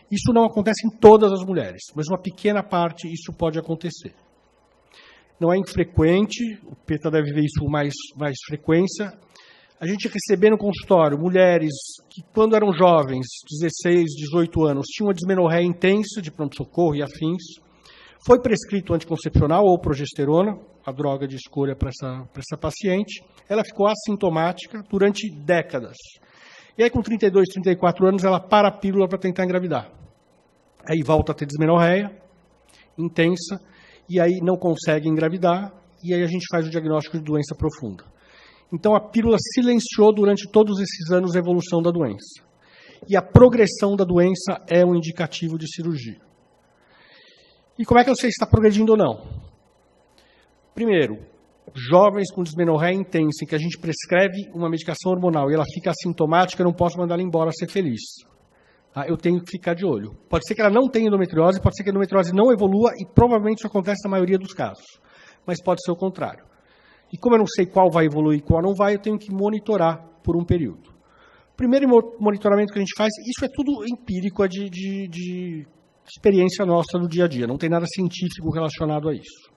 Isso não acontece em todas as mulheres, mas uma pequena parte isso pode acontecer. Não é infrequente, o Petra deve ver isso com mais frequência. A gente recebeu no consultório mulheres que, quando eram jovens, 16, 18 anos, tinham uma dismenorreia intensa de pronto-socorro e afins. Foi prescrito anticoncepcional ou progesterona, a droga de escolha para essa paciente. Ela ficou assintomática durante décadas. E aí, com 32, 34 anos, ela para a pílula para tentar engravidar. Aí volta a ter dismenorreia intensa, e aí não consegue engravidar, e aí a gente faz o diagnóstico de doença profunda. Então, a pílula silenciou durante todos esses anos a evolução da doença. E a progressão da doença é um indicativo de cirurgia. E como é que eu sei se está progredindo ou não? Primeiro, jovens com dismenorreia intensa, em que a gente prescreve uma medicação hormonal e ela fica assintomática, eu não posso mandar ela embora ser feliz. Eu tenho que ficar de olho. Pode ser que ela não tenha endometriose, pode ser que a endometriose não evolua, e provavelmente isso acontece na maioria dos casos. Mas pode ser o contrário. E como eu não sei qual vai evoluir e qual não vai, eu tenho que monitorar por um período. Primeiro monitoramento que a gente faz, isso é tudo empírico, é de experiência nossa no dia a dia, não tem nada científico relacionado a isso.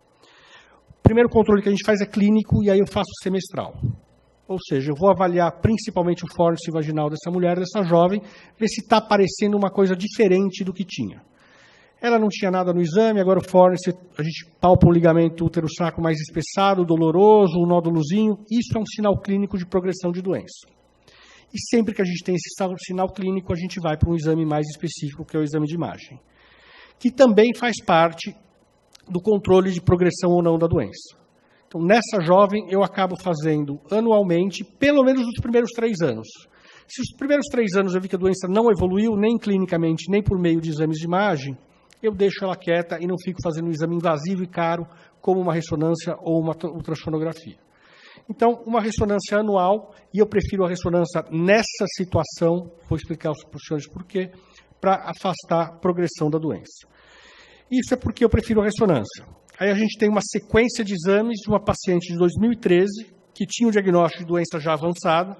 primeiro controle que a gente faz é clínico, e aí eu faço semestral. Ou seja, eu vou avaliar principalmente o fórnice vaginal dessa mulher, dessa jovem, ver se está aparecendo uma coisa diferente do que tinha. Ela não tinha nada no exame, agora o fórnice, a gente palpa o ligamento útero-sacro mais espessado, doloroso, um nódulozinho. Isso é um sinal clínico de progressão de doença. E sempre que a gente tem esse sinal clínico, a gente vai para um exame mais específico, que é o exame de imagem, que também faz parte do controle de progressão ou não da doença. Então, nessa jovem, eu acabo fazendo anualmente, pelo menos nos primeiros 3 anos. Se os primeiros 3 anos eu vi que a doença não evoluiu, nem clinicamente, nem por meio de exames de imagem, eu deixo ela quieta e não fico fazendo um exame invasivo e caro, como uma ressonância ou uma ultrassonografia. Então, uma ressonância anual, e eu prefiro a ressonância nessa situação, vou explicar para os senhores por quê, para afastar a progressão da doença. Isso é porque eu prefiro a ressonância. Aí a gente tem uma sequência de exames de uma paciente de 2013, que tinha o diagnóstico de doença já avançada,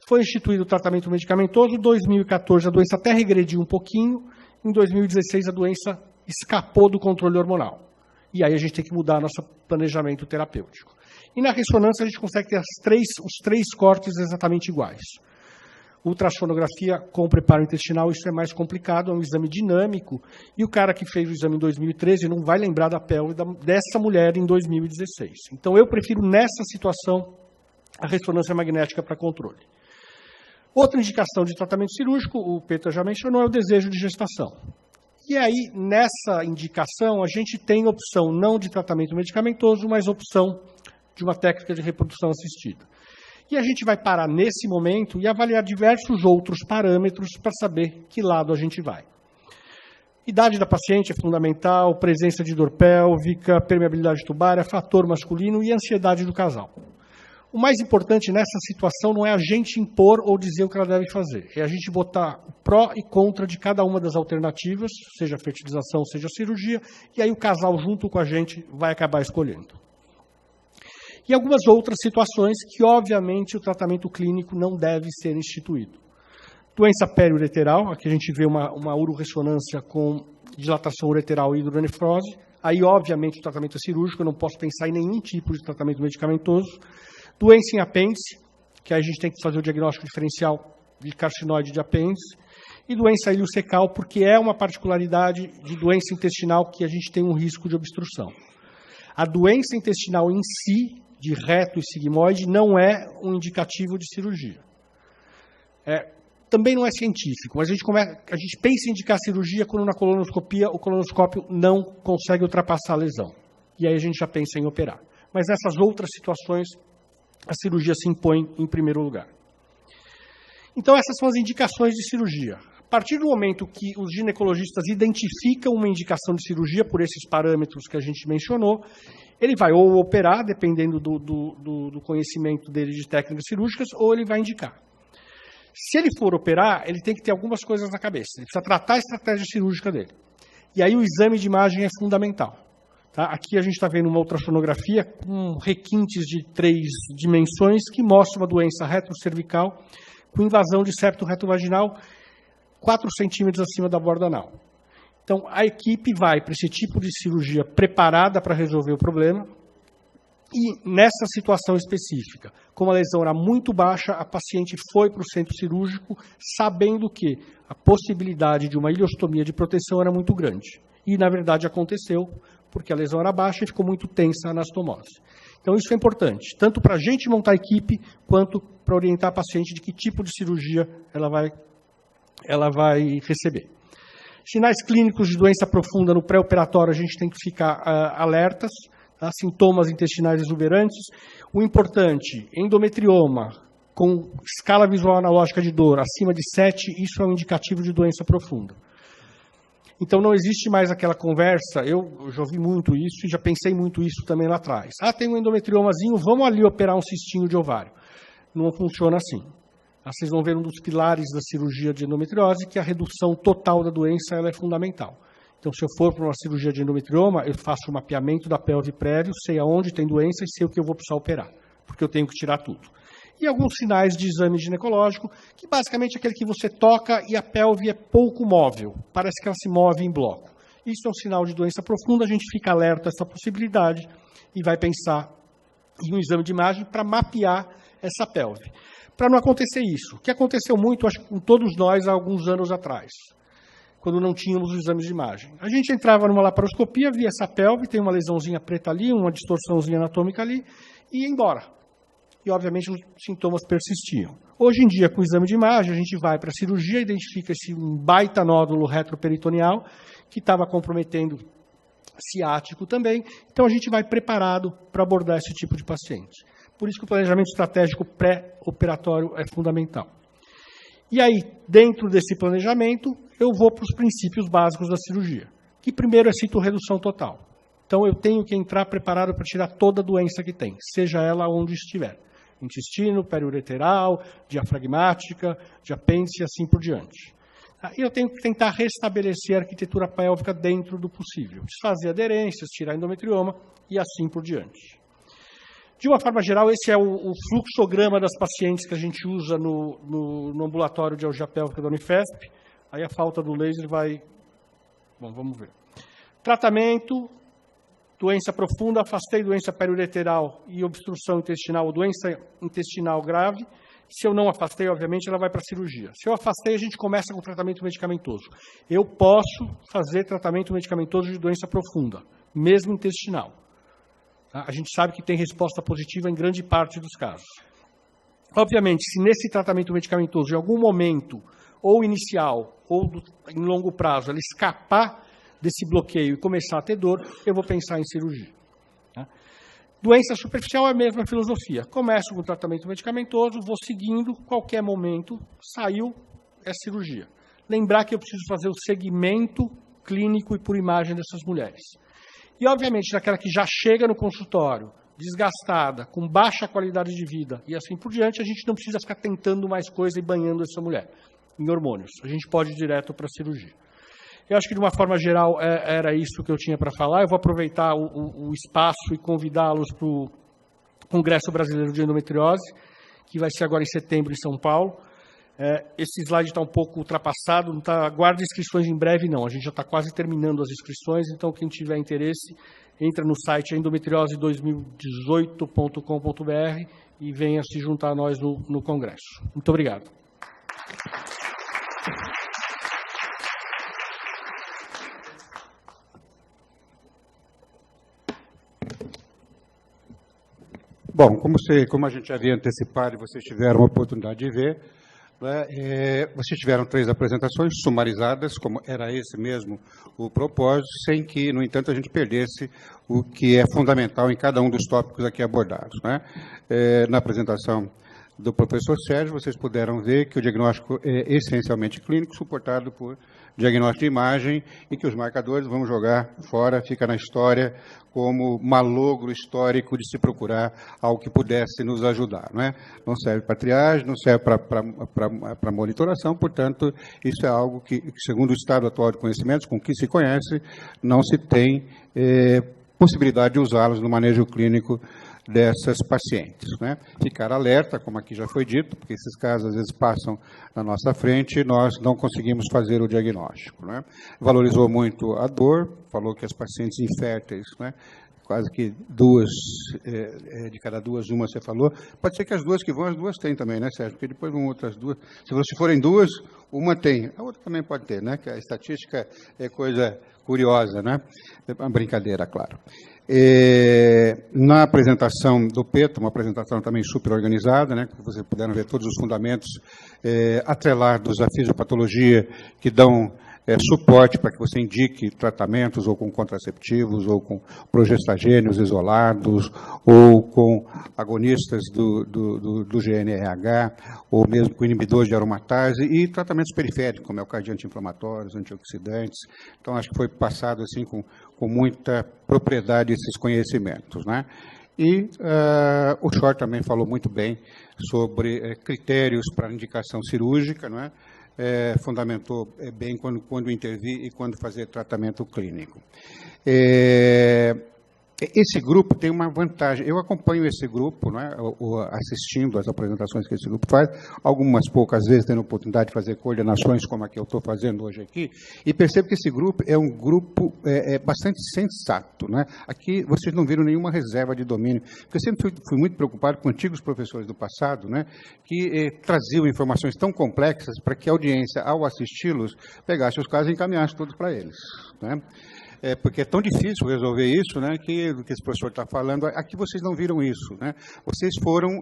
foi instituído o tratamento medicamentoso, em 2014 a doença até regrediu um pouquinho, em 2016 a doença escapou do controle hormonal. E aí a gente tem que mudar nosso planejamento terapêutico. E na ressonância a gente consegue ter os 3 cortes exatamente iguais. Ultrassonografia com preparo intestinal, isso é mais complicado, é um exame dinâmico, e o cara que fez o exame em 2013 não vai lembrar da pelve dessa mulher em 2016. Então eu prefiro nessa situação a ressonância magnética para controle. Outra indicação de tratamento cirúrgico, o Peter já mencionou, é o desejo de gestação. E aí, nessa indicação, a gente tem opção não de tratamento medicamentoso, mas opção de uma técnica de reprodução assistida. E a gente vai parar nesse momento e avaliar diversos outros parâmetros para saber que lado a gente vai. Idade da paciente é fundamental, presença de dor pélvica, permeabilidade tubária, fator masculino e ansiedade do casal. O mais importante nessa situação não é a gente impor ou dizer o que ela deve fazer, é a gente botar o pró e contra de cada uma das alternativas, seja fertilização, seja cirurgia, e aí o casal junto com a gente vai acabar escolhendo. E algumas outras situações que, obviamente, o tratamento clínico não deve ser instituído. Doença periureteral, aqui a gente vê uma uroressonância com dilatação ureteral e hidronefrose, aí, obviamente, o tratamento é cirúrgico, eu não posso pensar em nenhum tipo de tratamento medicamentoso. Doença em apêndice, que aí a gente tem que fazer o diagnóstico diferencial de carcinoide de apêndice, e doença iliocecal, porque é uma particularidade de doença intestinal que a gente tem um risco de obstrução. A doença intestinal em si, de reto e sigmoide, não é um indicativo de cirurgia. Também não é científico, mas a gente pensa em indicar cirurgia quando na colonoscopia o colonoscópio não consegue ultrapassar a lesão. E aí a gente já pensa em operar. Mas nessas outras situações, a cirurgia se impõe em primeiro lugar. Então, essas são as indicações de cirurgia. A partir do momento que os ginecologistas identificam uma indicação de cirurgia por esses parâmetros que a gente mencionou, ele vai ou operar, dependendo do conhecimento dele de técnicas cirúrgicas, ou ele vai indicar. Se ele for operar, ele tem que ter algumas coisas na cabeça. Ele precisa tratar a estratégia cirúrgica dele. E aí o exame de imagem é fundamental. Tá? Aqui a gente está vendo uma ultrassonografia com requintes de 3 dimensões que mostra uma doença retrocervical com invasão de septo retovaginal 4 centímetros acima da borda anal. Então, a equipe vai para esse tipo de cirurgia preparada para resolver o problema e, nessa situação específica, como a lesão era muito baixa, a paciente foi para o centro cirúrgico sabendo que a possibilidade de uma ileostomia de proteção era muito grande. E, na verdade, aconteceu, porque a lesão era baixa e ficou muito tensa a anastomose. Então, isso é importante, tanto para a gente montar a equipe, quanto para orientar a paciente de que tipo de cirurgia ela vai receber. Sinais clínicos de doença profunda no pré-operatório, a gente tem que ficar alertas, tá? Sintomas intestinais exuberantes. O importante, endometrioma, com escala visual analógica de dor acima de 7, isso é um indicativo de doença profunda. Então, não existe mais aquela conversa, eu já ouvi muito isso e já pensei muito isso também lá atrás. Tem um endometriomazinho, vamos ali operar um cistinho de ovário. Não funciona assim. Vocês vão ver um dos pilares da cirurgia de endometriose, que a redução total da doença ela é fundamental. Então, se eu for para uma cirurgia de endometrioma, eu faço o mapeamento da pelve prévio, sei aonde tem doença e sei o que eu vou precisar operar, porque eu tenho que tirar tudo. E alguns sinais de exame ginecológico, que basicamente é aquele que você toca e a pelve é pouco móvel, parece que ela se move em bloco. Isso é um sinal de doença profunda, a gente fica alerta a essa possibilidade e vai pensar em um exame de imagem para mapear essa pelve. Para não acontecer isso, o que aconteceu muito, acho que com todos nós, há alguns anos atrás, quando não tínhamos os exames de imagem. A gente entrava numa laparoscopia, via essa pelve, tem uma lesãozinha preta ali, uma distorçãozinha anatômica ali, e ia embora. E, obviamente, os sintomas persistiam. Hoje em dia, com o exame de imagem, a gente vai para a cirurgia, identifica esse baita nódulo retroperitoneal, que estava comprometendo ciático também, então a gente vai preparado para abordar esse tipo de paciente. Por isso que o planejamento estratégico pré-operatório é fundamental. E aí, dentro desse planejamento, eu vou para os princípios básicos da cirurgia, que primeiro é citoredução total. Então, eu tenho que entrar preparado para tirar toda a doença que tem, seja ela onde estiver. Intestino, periureteral, diafragmática, de apêndice e assim por diante. E eu tenho que tentar restabelecer a arquitetura pélvica dentro do possível, desfazer aderências, tirar endometrioma e assim por diante. De uma forma geral, esse é o fluxograma das pacientes que a gente usa no ambulatório de algia pélvica da Unifesp. Aí a falta do laser vai... Bom, vamos ver. Tratamento, doença profunda, afastei doença periureteral e obstrução intestinal, ou doença intestinal grave. Se eu não afastei, obviamente, ela vai para a cirurgia. Se eu afastei, a gente começa com tratamento medicamentoso. Eu posso fazer tratamento medicamentoso de doença profunda, mesmo intestinal. A gente sabe que tem resposta positiva em grande parte dos casos. Obviamente, se nesse tratamento medicamentoso, em algum momento, ou inicial, ou em longo prazo, ela escapar desse bloqueio e começar a ter dor, eu vou pensar em cirurgia. Doença superficial é a mesma filosofia. Começo com tratamento medicamentoso, vou seguindo, qualquer momento, saiu, é cirurgia. Lembrar que eu preciso fazer o segmento clínico e por imagem dessas mulheres. E, obviamente, daquela que já chega no consultório, desgastada, com baixa qualidade de vida e assim por diante, a gente não precisa ficar tentando mais coisa e banhando essa mulher em hormônios. A gente pode ir direto para a cirurgia. Eu acho que, de uma forma geral, era isso que eu tinha para falar. Eu vou aproveitar o espaço e convidá-los para o Congresso Brasileiro de Endometriose, que vai ser agora em setembro em São Paulo. Esse slide está um pouco ultrapassado, não tá, aguarde inscrições em breve, não. A gente já está quase terminando as inscrições, então quem tiver interesse, entra no site endometriose2018.com.br e venha se juntar a nós no Congresso. Muito obrigado. Bom, como a gente havia antecipado e vocês tiveram a oportunidade de ver, vocês tiveram 3 apresentações sumarizadas, como era esse mesmo o propósito, sem que, no entanto, a gente perdesse o que é fundamental em cada um dos tópicos aqui abordados. Na apresentação do professor Sérgio, vocês puderam ver que o diagnóstico é essencialmente clínico, suportado por diagnóstico de imagem, e que os marcadores vamos jogar fora, fica na história como malogro histórico de se procurar algo que pudesse nos ajudar. Não serve para triagem, não serve para monitoração, portanto, isso é algo que, segundo o estado atual de conhecimentos, com que se conhece, não se tem possibilidade de usá-los no manejo clínico dessas pacientes. Ficar alerta, como aqui já foi dito, porque esses casos às vezes passam na nossa frente e nós não conseguimos fazer o diagnóstico. Valorizou muito a dor, falou que as pacientes inférteis, quase que 2, de cada 2, uma você falou. Pode ser que as 2 que vão, as 2 têm também, Sérgio? Porque depois vão outras 2. Se forem 2, uma tem, a outra também pode ter, que a estatística é coisa curiosa, É uma brincadeira, claro. Na apresentação do PETA, uma apresentação também super organizada, que vocês puderam ver todos os fundamentos atrelados à fisiopatologia que dão suporte para que você indique tratamentos ou com contraceptivos, ou com progestagênios isolados, ou com agonistas do GNRH, ou mesmo com inibidores de aromatase, e tratamentos periféricos, como é o caso de anti-inflamatórios, antioxidantes. Então, acho que foi passado assim com muita propriedade esses conhecimentos. E o Short também falou muito bem sobre critérios para indicação cirúrgica, fundamentou bem quando intervir e quando fazer tratamento clínico. Esse grupo tem uma vantagem. Eu acompanho esse grupo, né, assistindo às apresentações que esse grupo faz, algumas poucas vezes tendo a oportunidade de fazer coordenações como a que eu estou fazendo hoje aqui, e percebo que esse grupo é um grupo bastante sensato. Né? Aqui vocês não viram nenhuma reserva de domínio, porque eu sempre fui muito preocupado com antigos professores do passado, né, que traziam informações tão complexas para que a audiência, ao assisti-los, pegasse os casos e encaminhasse todos para eles. Né? Porque é tão difícil resolver isso, né, que o que esse professor está falando, aqui vocês não viram isso. Né? Vocês foram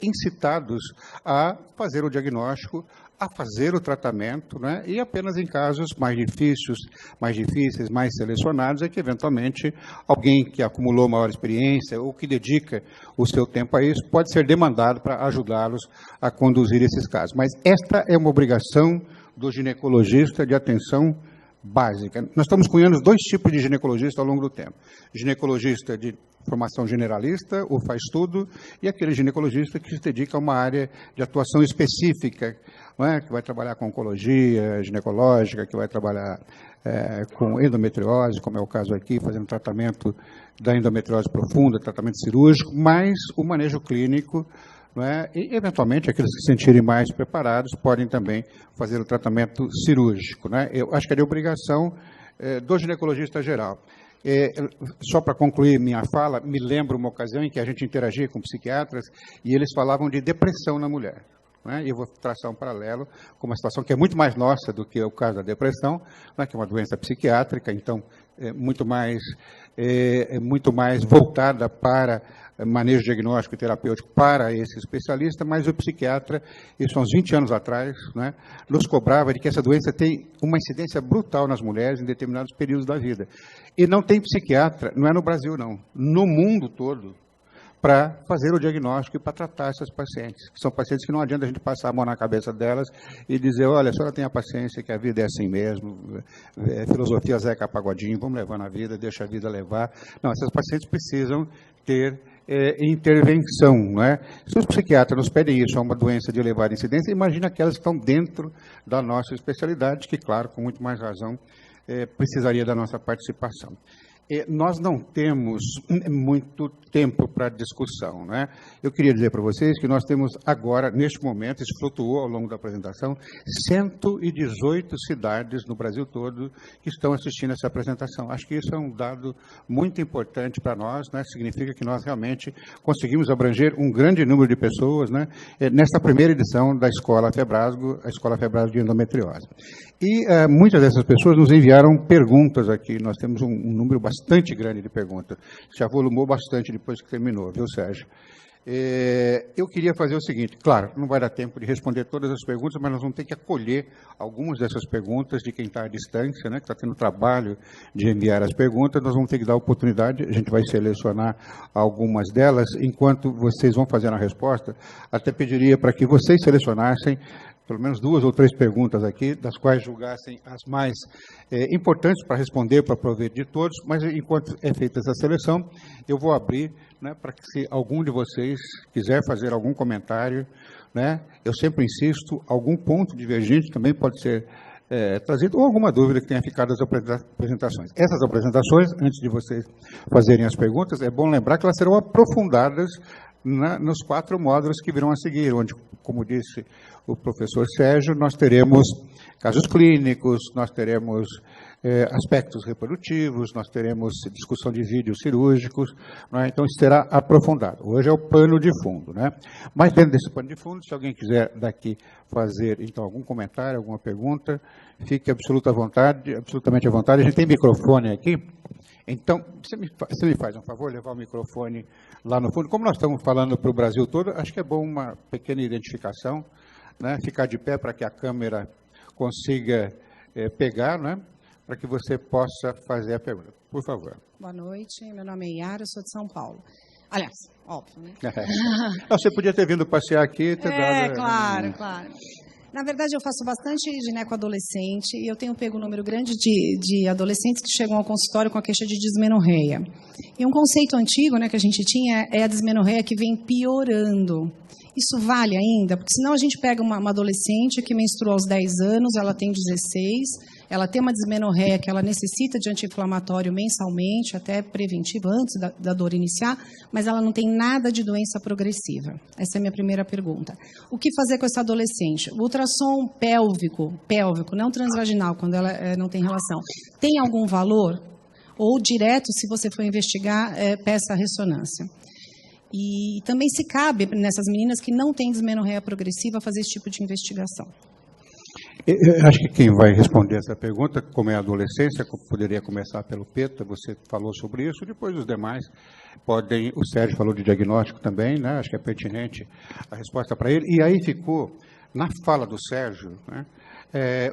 incitados a fazer o diagnóstico, a fazer o tratamento, né, e apenas em casos mais difíceis, mais selecionados, é que, eventualmente, alguém que acumulou maior experiência ou que dedica o seu tempo a isso pode ser demandado para ajudá-los a conduzir esses casos. Mas esta é uma obrigação do ginecologista de atenção básica. Nós estamos cunhando 2 tipos de ginecologista ao longo do tempo. Ginecologista de formação generalista, ou faz tudo, e aquele ginecologista que se dedica a uma área de atuação específica, não é? Que vai trabalhar com oncologia ginecológica, que vai trabalhar com endometriose, como é o caso aqui, fazendo tratamento da endometriose profunda, tratamento cirúrgico, mas o manejo clínico, não é? E, eventualmente, aqueles que se sentirem mais preparados podem também fazer o tratamento cirúrgico. Né? Eu acho que é de obrigação do ginecologista geral. Só para concluir minha fala, me lembro uma ocasião em que a gente interagia com psiquiatras e eles falavam de depressão na mulher. Né? E eu vou traçar um paralelo com uma situação que é muito mais nossa do que o caso da depressão, né? Que é uma doença psiquiátrica, então é muito mais voltada para manejo diagnóstico e terapêutico para esse especialista, mas o psiquiatra, isso há uns 20 anos atrás, né, nos cobrava de que essa doença tem uma incidência brutal nas mulheres em determinados períodos da vida. E não tem psiquiatra, não é no Brasil, não, no mundo todo, para fazer o diagnóstico e para tratar essas pacientes, que são pacientes que não adianta a gente passar a mão na cabeça delas e dizer, olha, a senhora tenha paciência, que a vida é assim mesmo, filosofia Zeca Pagodinho, vamos levar na vida, deixa a vida levar. Não, essas pacientes precisam ter intervenção. Não é? Se os psiquiatras nos pedem isso, é uma doença de elevada incidência, imagina aquelas que estão dentro da nossa especialidade, que, claro, com muito mais razão, precisaria da nossa participação. Nós não temos muito tempo para discussão. Né? Eu queria dizer para vocês que nós temos agora, neste momento, isso flutuou ao longo da apresentação, 118 cidades no Brasil todo que estão assistindo essa apresentação. Acho que isso é um dado muito importante para nós, né? Significa que nós realmente conseguimos abranger um grande número de pessoas, né? Nesta primeira edição da Escola Febrasgo, a Escola Febrasgo de Endometriose. E muitas dessas pessoas nos enviaram perguntas aqui, nós temos um número bastante grande de perguntas, se avolumou bastante depois que terminou, viu, Sérgio? Eu queria fazer o seguinte, claro, não vai dar tempo de responder todas as perguntas, mas nós vamos ter que acolher algumas dessas perguntas de quem está à distância, né, que está tendo trabalho de enviar as perguntas, nós vamos ter que dar oportunidade, a gente vai selecionar algumas delas, enquanto vocês vão fazendo a resposta, até pediria para que vocês selecionassem pelo menos 2 ou 3 perguntas aqui, das quais julgassem as mais importantes para responder, para prover de todos, mas enquanto é feita essa seleção, eu vou abrir, né, para que se algum de vocês quiser fazer algum comentário, né, eu sempre insisto, algum ponto divergente também pode ser trazido, ou alguma dúvida que tenha ficado das apresentações. Essas apresentações, antes de vocês fazerem as perguntas, é bom lembrar que elas serão aprofundadas nos 4 módulos que virão a seguir, onde, como disse o professor Sérgio, nós teremos casos clínicos, nós teremos aspectos reprodutivos, nós teremos discussão de vídeos cirúrgicos, né? Então isso será aprofundado. Hoje é o pano de fundo, né? Mas dentro desse pano de fundo, se alguém quiser daqui fazer então algum comentário, alguma pergunta, fique absolutamente à vontade. A gente tem microfone aqui. Então, você me faz um favor, levar o microfone lá no fundo. Como nós estamos falando para o Brasil todo, acho que é bom uma pequena identificação, né? Ficar de pé para que a câmera consiga pegar, né? Para que você possa fazer a pergunta. Por favor. Boa noite, meu nome é Yara, eu sou de São Paulo. Aliás, óbvio, né? Você podia ter vindo passear aqui e ter dado... Claro, claro. Na verdade, eu faço bastante gineco-adolescente e eu tenho pego um número grande de adolescentes que chegam ao consultório com a queixa de dismenorreia. E um conceito antigo, né, que a gente tinha é a dismenorreia que vem piorando. Isso vale ainda? Porque senão a gente pega uma adolescente que menstruou aos 10 anos, ela tem 16, ela tem uma dismenorreia que ela necessita de anti-inflamatório mensalmente, até preventivo, antes da dor iniciar, mas ela não tem nada de doença progressiva. Essa é a minha primeira pergunta. O que fazer com essa adolescente? O ultrassom pélvico, não transvaginal, quando ela não tem relação, tem algum valor? Ou direto, se você for investigar, peça a ressonância. E também se cabe nessas meninas que não têm dismenorreia progressiva fazer esse tipo de investigação. Eu acho que quem vai responder essa pergunta, como é a adolescência, poderia começar pelo Peta, você falou sobre isso, depois os demais podem, o Sérgio falou de diagnóstico também, né? Acho que é pertinente a resposta para ele, e aí ficou, na fala do Sérgio, né?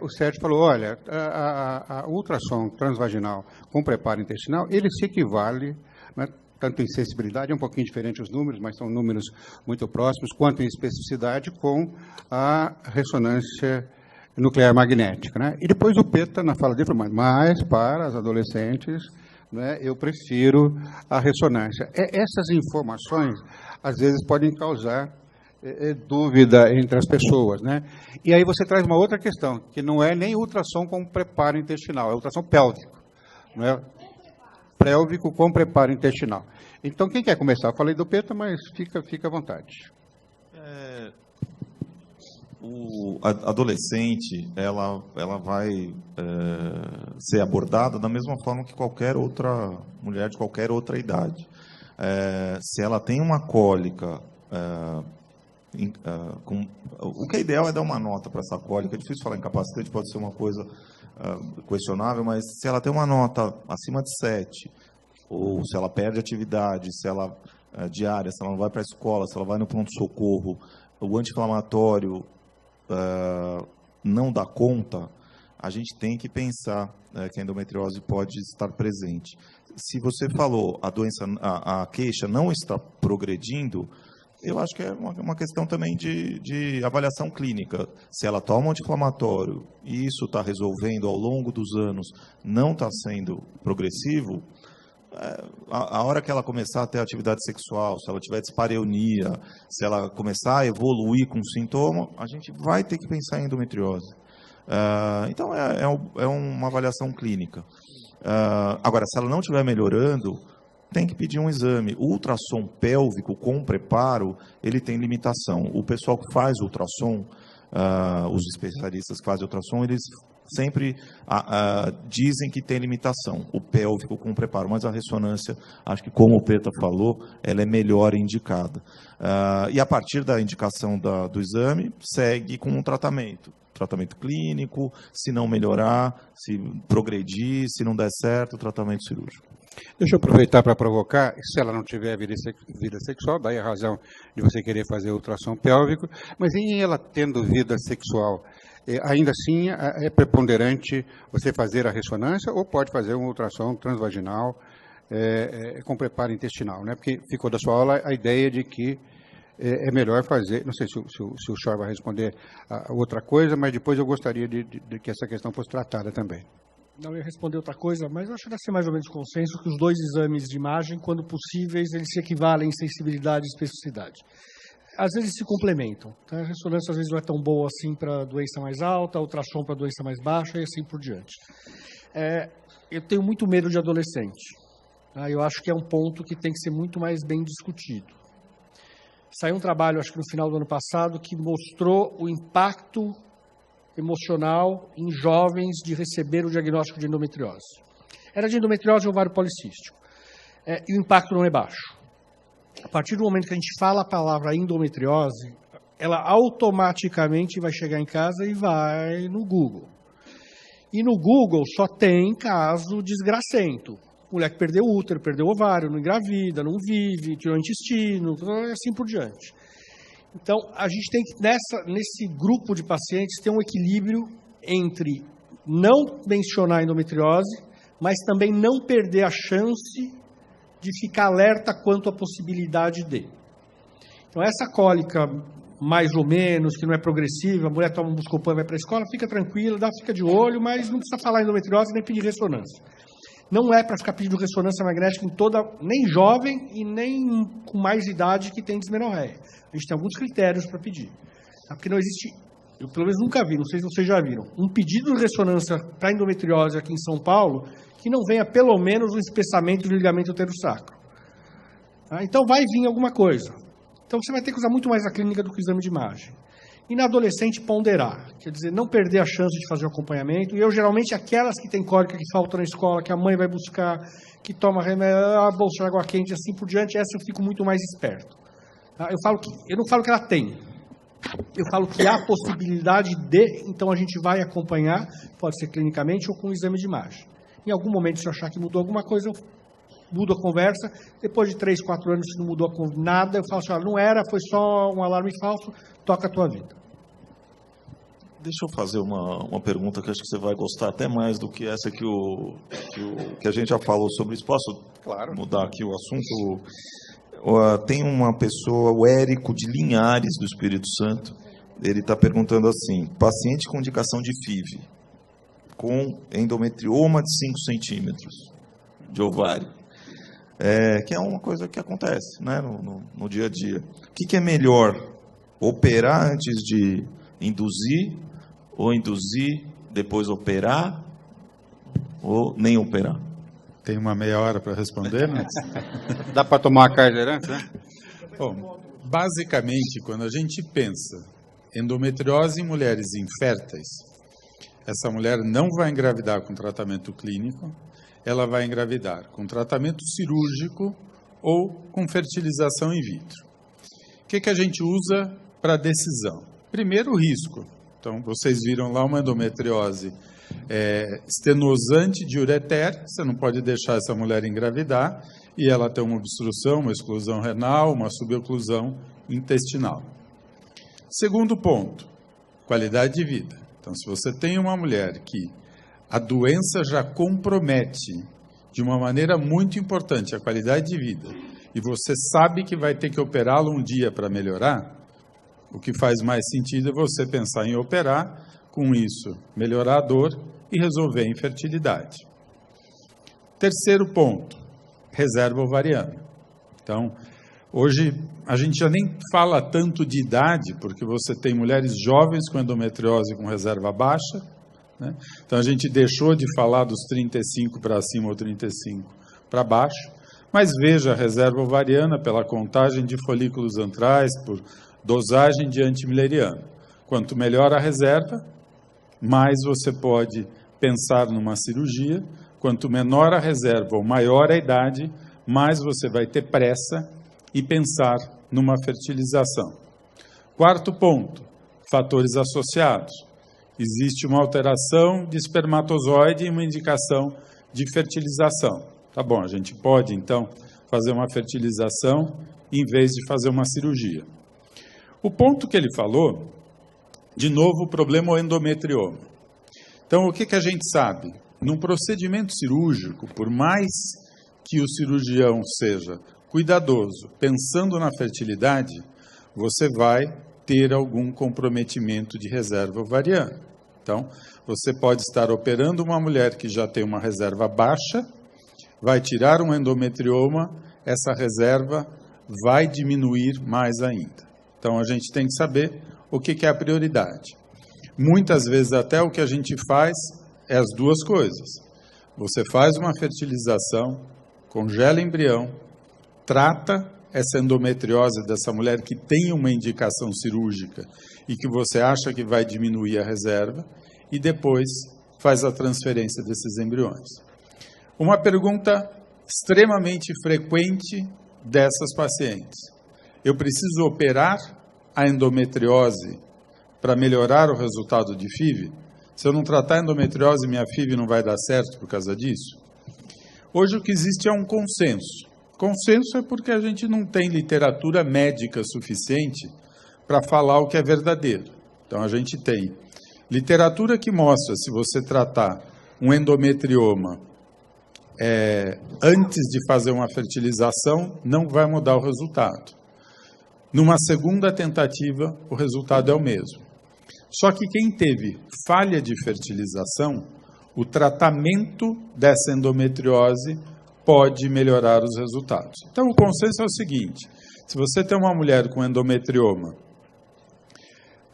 O Sérgio falou, olha, a ultrassom transvaginal com preparo intestinal, ele se equivale, né, tanto em sensibilidade, é um pouquinho diferente os números, mas são números muito próximos, quanto em especificidade com a ressonância nuclear magnética, né? E depois o Peta, na fala dele, falou, mas para as adolescentes, né, eu prefiro a ressonância. Essas informações, às vezes, podem causar dúvida entre as pessoas, né? E aí você traz uma outra questão, que não é nem ultrassom com preparo intestinal, é ultrassom pélvico, não é? Pélvico com preparo intestinal. Então, quem quer começar? Eu falei do Peta, mas fica à vontade. A adolescente, ela vai ser abordada da mesma forma que qualquer outra mulher de qualquer outra idade. Se ela tem uma cólica, o que é ideal é dar uma nota para essa cólica. É difícil falar incapacitante, pode ser uma coisa questionável, mas se ela tem uma nota acima de 7, ou se ela perde atividade, se ela diária, se ela não vai para a escola, se ela vai no pronto-socorro, o anti-inflamatório não dá conta, a gente tem que pensar que a endometriose pode estar presente. Se você falou a queixa não está progredindo, eu acho que é uma questão também de avaliação clínica. Se ela toma um anti-inflamatório e isso está resolvendo ao longo dos anos, não está sendo progressivo, a hora que ela começar a ter atividade sexual, se ela tiver dispareunia, se ela começar a evoluir com sintoma, a gente vai ter que pensar em endometriose. Então, é uma avaliação clínica. Agora, se ela não estiver melhorando, tem que pedir um exame. O ultrassom pélvico com preparo, ele tem limitação. O pessoal que faz ultrassom, os especialistas que fazem ultrassom, eles sempre dizem que tem limitação, o pélvico com preparo, mas a ressonância, acho que como o Peta falou, ela é melhor indicada. E a partir da indicação do exame, segue com um tratamento clínico, se não melhorar, se progredir, se não der certo, tratamento cirúrgico. Deixa eu aproveitar para provocar, se ela não tiver vida sexual, daí a razão de você querer fazer ultrassom pélvico, mas em ela tendo vida sexual, ainda assim é preponderante você fazer a ressonância ou pode fazer um ultrassom transvaginal com preparo intestinal, né? Porque ficou da sua aula a ideia de que é melhor fazer, não sei se o senhor vai responder a outra coisa, mas depois eu gostaria de que essa questão fosse tratada também. Não, eu ia responder outra coisa, mas acho que deve ser mais ou menos consenso que os dois exames de imagem, quando possíveis, eles se equivalem em sensibilidade e especificidade. Às vezes se complementam. Tá? A ressonância às vezes não é tão boa assim para doença mais alta, a ultrassom para doença mais baixa e assim por diante. Eu tenho muito medo de adolescente. Tá? Eu acho que é um ponto que tem que ser muito mais bem discutido. Saiu um trabalho, acho que no final do ano passado, que mostrou o impacto emocional em jovens de receber o diagnóstico de endometriose. Era de endometriose e ovário policístico. E o impacto não é baixo. A partir do momento que a gente fala a palavra endometriose, ela automaticamente vai chegar em casa e vai no Google. E no Google só tem caso desgracento. Mulher que perdeu o útero, perdeu o ovário, não engravida, não vive, tirou o intestino, e assim por diante. Então, a gente tem que, nesse grupo de pacientes, ter um equilíbrio entre não mencionar a endometriose, mas também não perder a chance de ficar alerta quanto à possibilidade de. Então, essa cólica, mais ou menos, que não é progressiva, a mulher toma um Buscopan, vai para a escola, fica tranquila, fica de olho, mas não precisa falar em endometriose nem pedir ressonância. Não é para ficar pedindo ressonância magnética nem jovem e nem com mais idade que tem dismenorreia. A gente tem alguns critérios para pedir. Porque não existe eu pelo menos nunca vi, não sei se vocês já viram, um pedido de ressonância para endometriose aqui em São Paulo que não venha pelo menos um espessamento do ligamento uterosacro. Então vai vir alguma coisa. Então você vai ter que usar muito mais a clínica do que o exame de imagem. E na adolescente ponderar, quer dizer, não perder a chance de fazer o acompanhamento. E eu geralmente aquelas que têm cólica, que faltam na escola, que a mãe vai buscar, que toma remédio, a bolsa de água quente, assim por diante, essa eu fico muito mais esperto. Eu não falo que ela tem. Eu falo que há possibilidade de, então a gente vai acompanhar, pode ser clinicamente ou com o exame de imagem. Em algum momento, se eu achar que mudou alguma coisa, eu mudo a conversa. Depois de 3, 4 anos, se não mudou nada, eu falo assim, não era, foi só um alarme falso, toca a tua vida. Deixa eu fazer uma pergunta que acho que você vai gostar até mais do que essa que a gente já falou sobre isso. Posso mudar aqui o assunto? Tem uma pessoa, o Érico de Linhares, do Espírito Santo, ele está perguntando assim, paciente com indicação de FIV, com endometrioma de 5 centímetros de ovário, que é uma coisa que acontece, né, no dia a dia. O que é melhor, operar antes de induzir, ou induzir, depois operar, ou nem operar? Tem uma meia hora para responder, né? Dá para tomar a Kaiser antes, né? Bom, basicamente, quando a gente pensa endometriose em mulheres inférteis, essa mulher não vai engravidar com tratamento clínico, ela vai engravidar com tratamento cirúrgico ou com fertilização in vitro. O que a gente usa para decisão? Primeiro, o risco. Então, vocês viram lá uma endometriose estenosante de ureter, você não pode deixar essa mulher engravidar e ela tem uma obstrução, uma exclusão renal, uma suboclusão intestinal. Segundo ponto, qualidade de vida. Então, se você tem uma mulher que a doença já compromete de uma maneira muito importante a qualidade de vida e você sabe que vai ter que operá-la um dia para melhorar, o que faz mais sentido é você pensar em operar, com isso melhorar a dor e resolver a infertilidade. Terceiro ponto, reserva ovariana. Então, hoje a gente já nem fala tanto de idade, porque você tem mulheres jovens com endometriose com reserva baixa, né? Então a gente deixou de falar dos 35 para cima ou 35 para baixo, mas veja a reserva ovariana pela contagem de folículos antrais, por dosagem de antimileriano. Quanto melhor a reserva, mais você pode pensar numa cirurgia. Quanto menor a reserva ou maior a idade, mais você vai ter pressa e pensar numa fertilização. Quarto ponto, fatores associados. Existe uma alteração de espermatozoide e uma indicação de fertilização. Tá bom, a gente pode, então, fazer uma fertilização em vez de fazer uma cirurgia. O ponto que ele falou, de novo, o problema é o endometrioma. Então, o que a gente sabe? Num procedimento cirúrgico, por mais que o cirurgião seja cuidadoso, pensando na fertilidade, você vai ter algum comprometimento de reserva ovariana. Então, você pode estar operando uma mulher que já tem uma reserva baixa, vai tirar um endometrioma, essa reserva vai diminuir mais ainda. Então, a gente tem que saber o que é a prioridade. Muitas vezes, até o que a gente faz é as duas coisas. Você faz uma fertilização, congela embrião, trata essa endometriose dessa mulher que tem uma indicação cirúrgica e que você acha que vai diminuir a reserva, e depois faz a transferência desses embriões. Uma pergunta extremamente frequente dessas pacientes. Eu preciso operar a endometriose para melhorar o resultado de FIV? Se eu não tratar a endometriose, minha FIV não vai dar certo por causa disso? Hoje o que existe é um consenso. Consenso é porque a gente não tem literatura médica suficiente para falar o que é verdadeiro. Então a gente tem literatura que mostra, se você tratar um endometrioma antes de fazer uma fertilização, não vai mudar o resultado. Numa segunda tentativa, o resultado é o mesmo. Só que quem teve falha de fertilização, o tratamento dessa endometriose pode melhorar os resultados. Então, o consenso é o seguinte: se você tem uma mulher com endometrioma,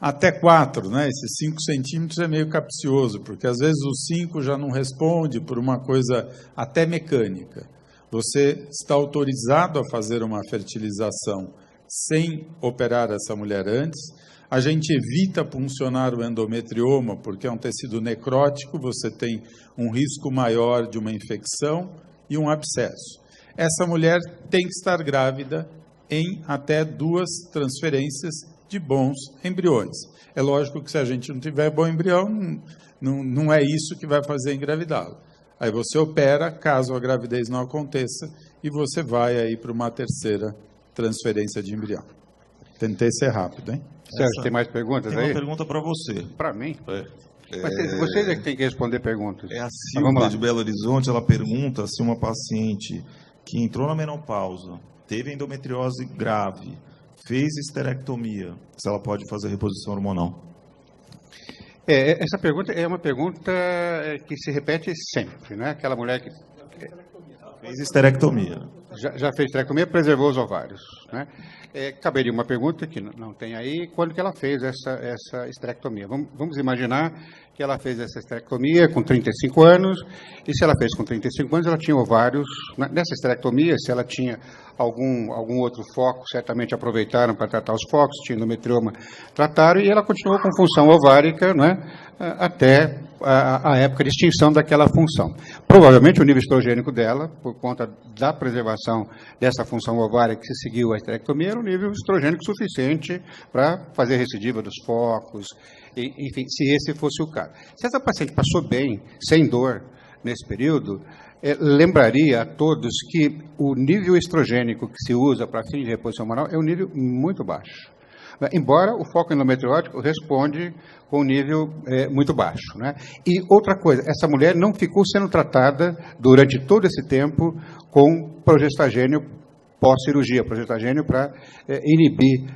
até 4, né? Esses 5 centímetros é meio capcioso, porque às vezes o 5 já não responde por uma coisa até mecânica. Você está autorizado a fazer uma fertilização sem operar essa mulher antes. A gente evita puncionar o endometrioma, porque é um tecido necrótico, você tem um risco maior de uma infecção e um abscesso. Essa mulher tem que estar grávida em até 2 transferências de bons embriões. É lógico que se a gente não tiver bom embrião, não é isso que vai fazer engravidá-la. Aí você opera, caso a gravidez não aconteça, e você vai aí para uma 3ª transferência de embrião. Tentei ser rápido, hein? Sérgio, tem mais perguntas aí? Tem uma pergunta para você. Para mim? Mas vocês é que têm que responder perguntas. É a Silvia de Belo Horizonte, ela pergunta se uma paciente que entrou na menopausa, teve endometriose grave, fez esterectomia, se ela pode fazer reposição hormonal. Essa pergunta é uma pergunta que se repete sempre, né? Aquela mulher que fez esterectomia. Já fez esterectomia, preservou os ovários, né? Caberia uma pergunta que não tem aí, quando que ela fez essa esterectomia? Vamos imaginar que ela fez essa esterectomia com 35 anos, e se ela fez com 35 anos, ela tinha ovários. Nessa esterectomia, se ela tinha algum outro foco, certamente aproveitaram para tratar os focos, tinha endometrioma, trataram, e ela continuou com função ovárica, né, até a época de extinção daquela função. Provavelmente o nível estrogênico dela, por conta da preservação dessa função ovárica que se seguiu a esterectomia, era um nível estrogênico suficiente para fazer recidiva dos focos, enfim, se esse fosse o caso. Se essa paciente passou bem, sem dor, nesse período, lembraria a todos que o nível estrogênico que se usa para fim de reposição hormonal é um nível muito baixo. Embora o foco endometriótico responde com um nível muito baixo, né? E outra coisa, essa mulher não ficou sendo tratada durante todo esse tempo com progestagênio pós-cirurgia, progestagênio para inibir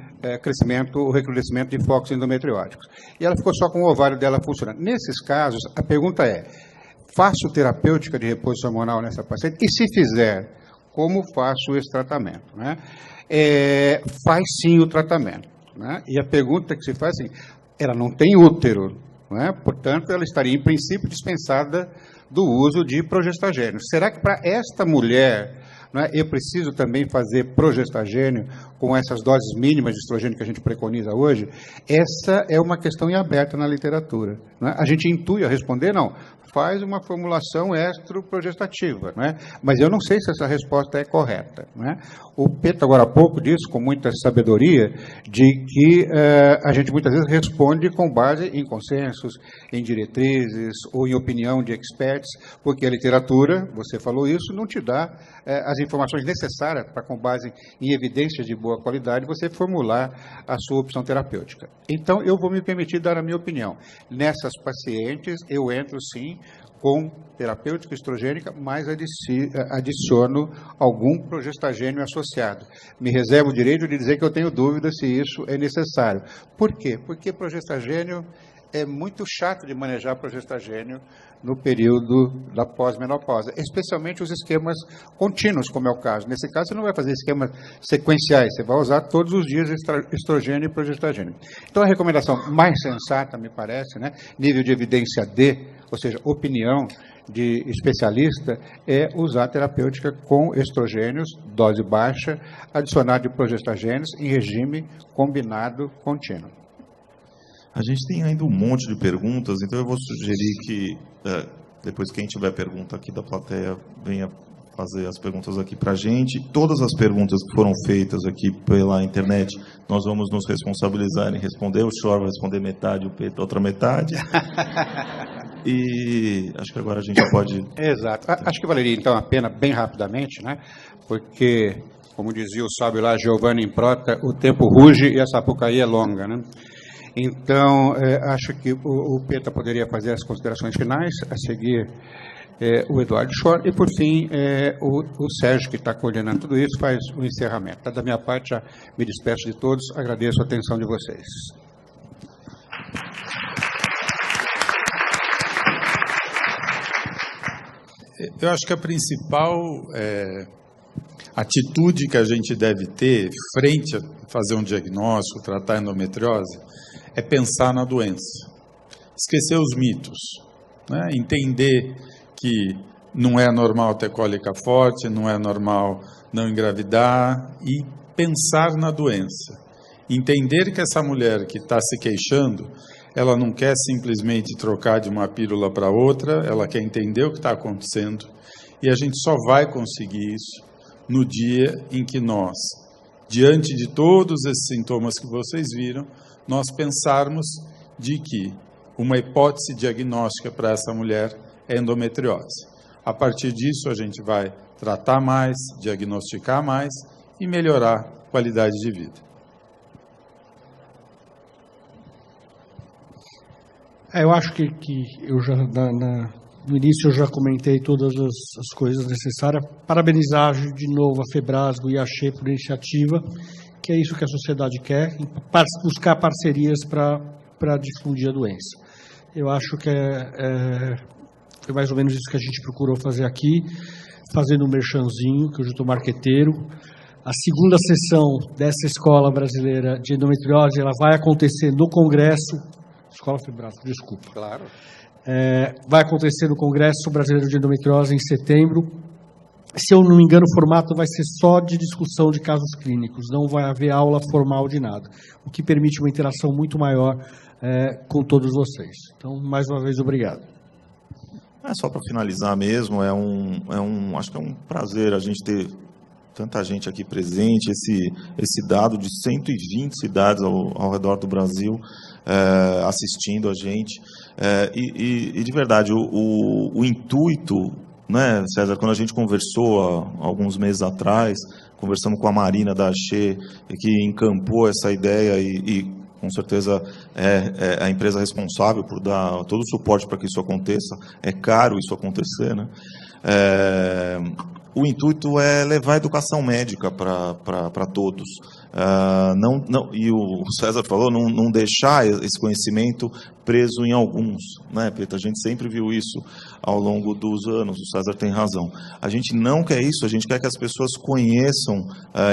o recrudescimento de focos endometrióticos. E ela ficou só com o ovário dela funcionando. Nesses casos, a pergunta é: faço terapêutica de reposição hormonal nessa paciente? E se fizer, como faço esse tratamento, né? Faz sim o tratamento, né? E a pergunta que se faz é assim: ela não tem útero, né? Portanto, ela estaria, em princípio, dispensada do uso de progestagênio. Será que para esta mulher, né, eu preciso também fazer progestagênio com essas doses mínimas de estrogênio que a gente preconiza hoje? Essa é uma questão em aberta na literatura, né? A gente intui a responder, não. Faz uma formulação estroprogestativa, né? Mas eu não sei se essa resposta é correta, né? O Pedro, agora há pouco, disse, com muita sabedoria, de que a gente muitas vezes responde com base em consensos, em diretrizes ou em opinião de experts, porque a literatura, você falou isso, não te dá as informações necessárias para, com base em evidências de boa qualidade, você formular a sua opção terapêutica. Então, eu vou me permitir dar a minha opinião. Nessas pacientes, eu entro, sim, com terapêutica estrogênica, mas adiciono algum progestagênio associado. Me reservo o direito de dizer que eu tenho dúvida se isso é necessário. Por quê? Porque progestagênio é muito chato de manejar progestagênio no período da pós-menopausa, especialmente os esquemas contínuos, como é o caso. Nesse caso, você não vai fazer esquemas sequenciais, você vai usar todos os dias estrogênio e progestagênio. Então, a recomendação mais sensata, me parece, né, nível de evidência D, ou seja, opinião de especialista, é usar terapêutica com estrogênios, dose baixa, adicionado de progestagênios em regime combinado contínuo. A gente tem ainda um monte de perguntas, então eu vou sugerir que, depois quem tiver pergunta aqui da plateia, venha fazer as perguntas aqui para a gente. Todas as perguntas que foram feitas aqui pela internet, nós vamos nos responsabilizar em responder. O senhor vai responder metade, o Pedro outra metade. E acho que agora a gente pode... Exato. Acho que valeria, então, a pena, bem rapidamente, né? Porque, como dizia o sábio lá, Giovanni Improta, o tempo ruge e a Sapucaí é longa, né? Então, acho que o Petra poderia fazer as considerações finais, a seguir o Eduardo Schor, e, por fim, o Sérgio, que está coordenando tudo isso, faz o encerramento. Da minha parte, já me despeço de todos, agradeço a atenção de vocês. Eu acho que a principal atitude que a gente deve ter frente a fazer um diagnóstico, tratar a endometriose, é pensar na doença, esquecer os mitos, né? Entender que não é normal ter cólica forte, não é normal não engravidar, e pensar na doença. Entender que essa mulher que está se queixando, ela não quer simplesmente trocar de uma pílula para outra, ela quer entender o que está acontecendo, e a gente só vai conseguir isso no dia em que nós, diante de todos esses sintomas que vocês viram, nós pensarmos de que uma hipótese diagnóstica para essa mulher é endometriose. A partir disso, a gente vai tratar mais, diagnosticar mais e melhorar a qualidade de vida. Eu acho que eu já no início eu já comentei todas as coisas necessárias. Parabenizar de novo a Febrasgo e a Che por iniciativa, que é isso que a sociedade quer, buscar parcerias para difundir a doença. Eu acho que foi mais ou menos isso que a gente procurou fazer aqui, fazendo um merchanzinho, que eu já estou marqueteiro. A segunda sessão dessa Escola Brasileira de Endometriose, ela vai acontecer no Congresso, Escola Febrasgo, desculpa. Claro. Vai acontecer no Congresso Brasileiro de Endometriose em setembro. Se eu não me engano, o formato vai ser só de discussão de casos clínicos, não vai haver aula formal de nada, o que permite uma interação muito maior com todos vocês. Então, mais uma vez, obrigado. Só para finalizar mesmo, acho que é um prazer a gente ter tanta gente aqui presente, esse dado de 120 cidades ao redor do Brasil assistindo a gente. E de verdade, o intuito, né, César, quando a gente conversou há alguns meses atrás, conversamos com a Marina da Che, que encampou essa ideia e com certeza é a empresa responsável por dar todo o suporte para que isso aconteça. É caro isso acontecer, né? O intuito é levar a educação médica para todos. E o César falou, não deixar esse conhecimento preso em alguns, né, Peter? A gente sempre viu isso ao longo dos anos, o César tem razão. A gente não quer isso, a gente quer que as pessoas conheçam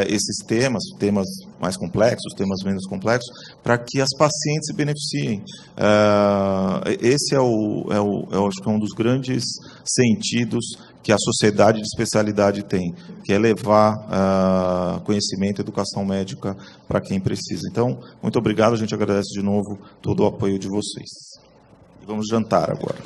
esses temas mais complexos, temas menos complexos, para que as pacientes se beneficiem. Esse acho que é um dos grandes sentidos que a sociedade de especialidade tem, que é levar conhecimento e educação médica para quem precisa. Então, muito obrigado, a gente agradece de novo todo o apoio de vocês. E vamos jantar agora.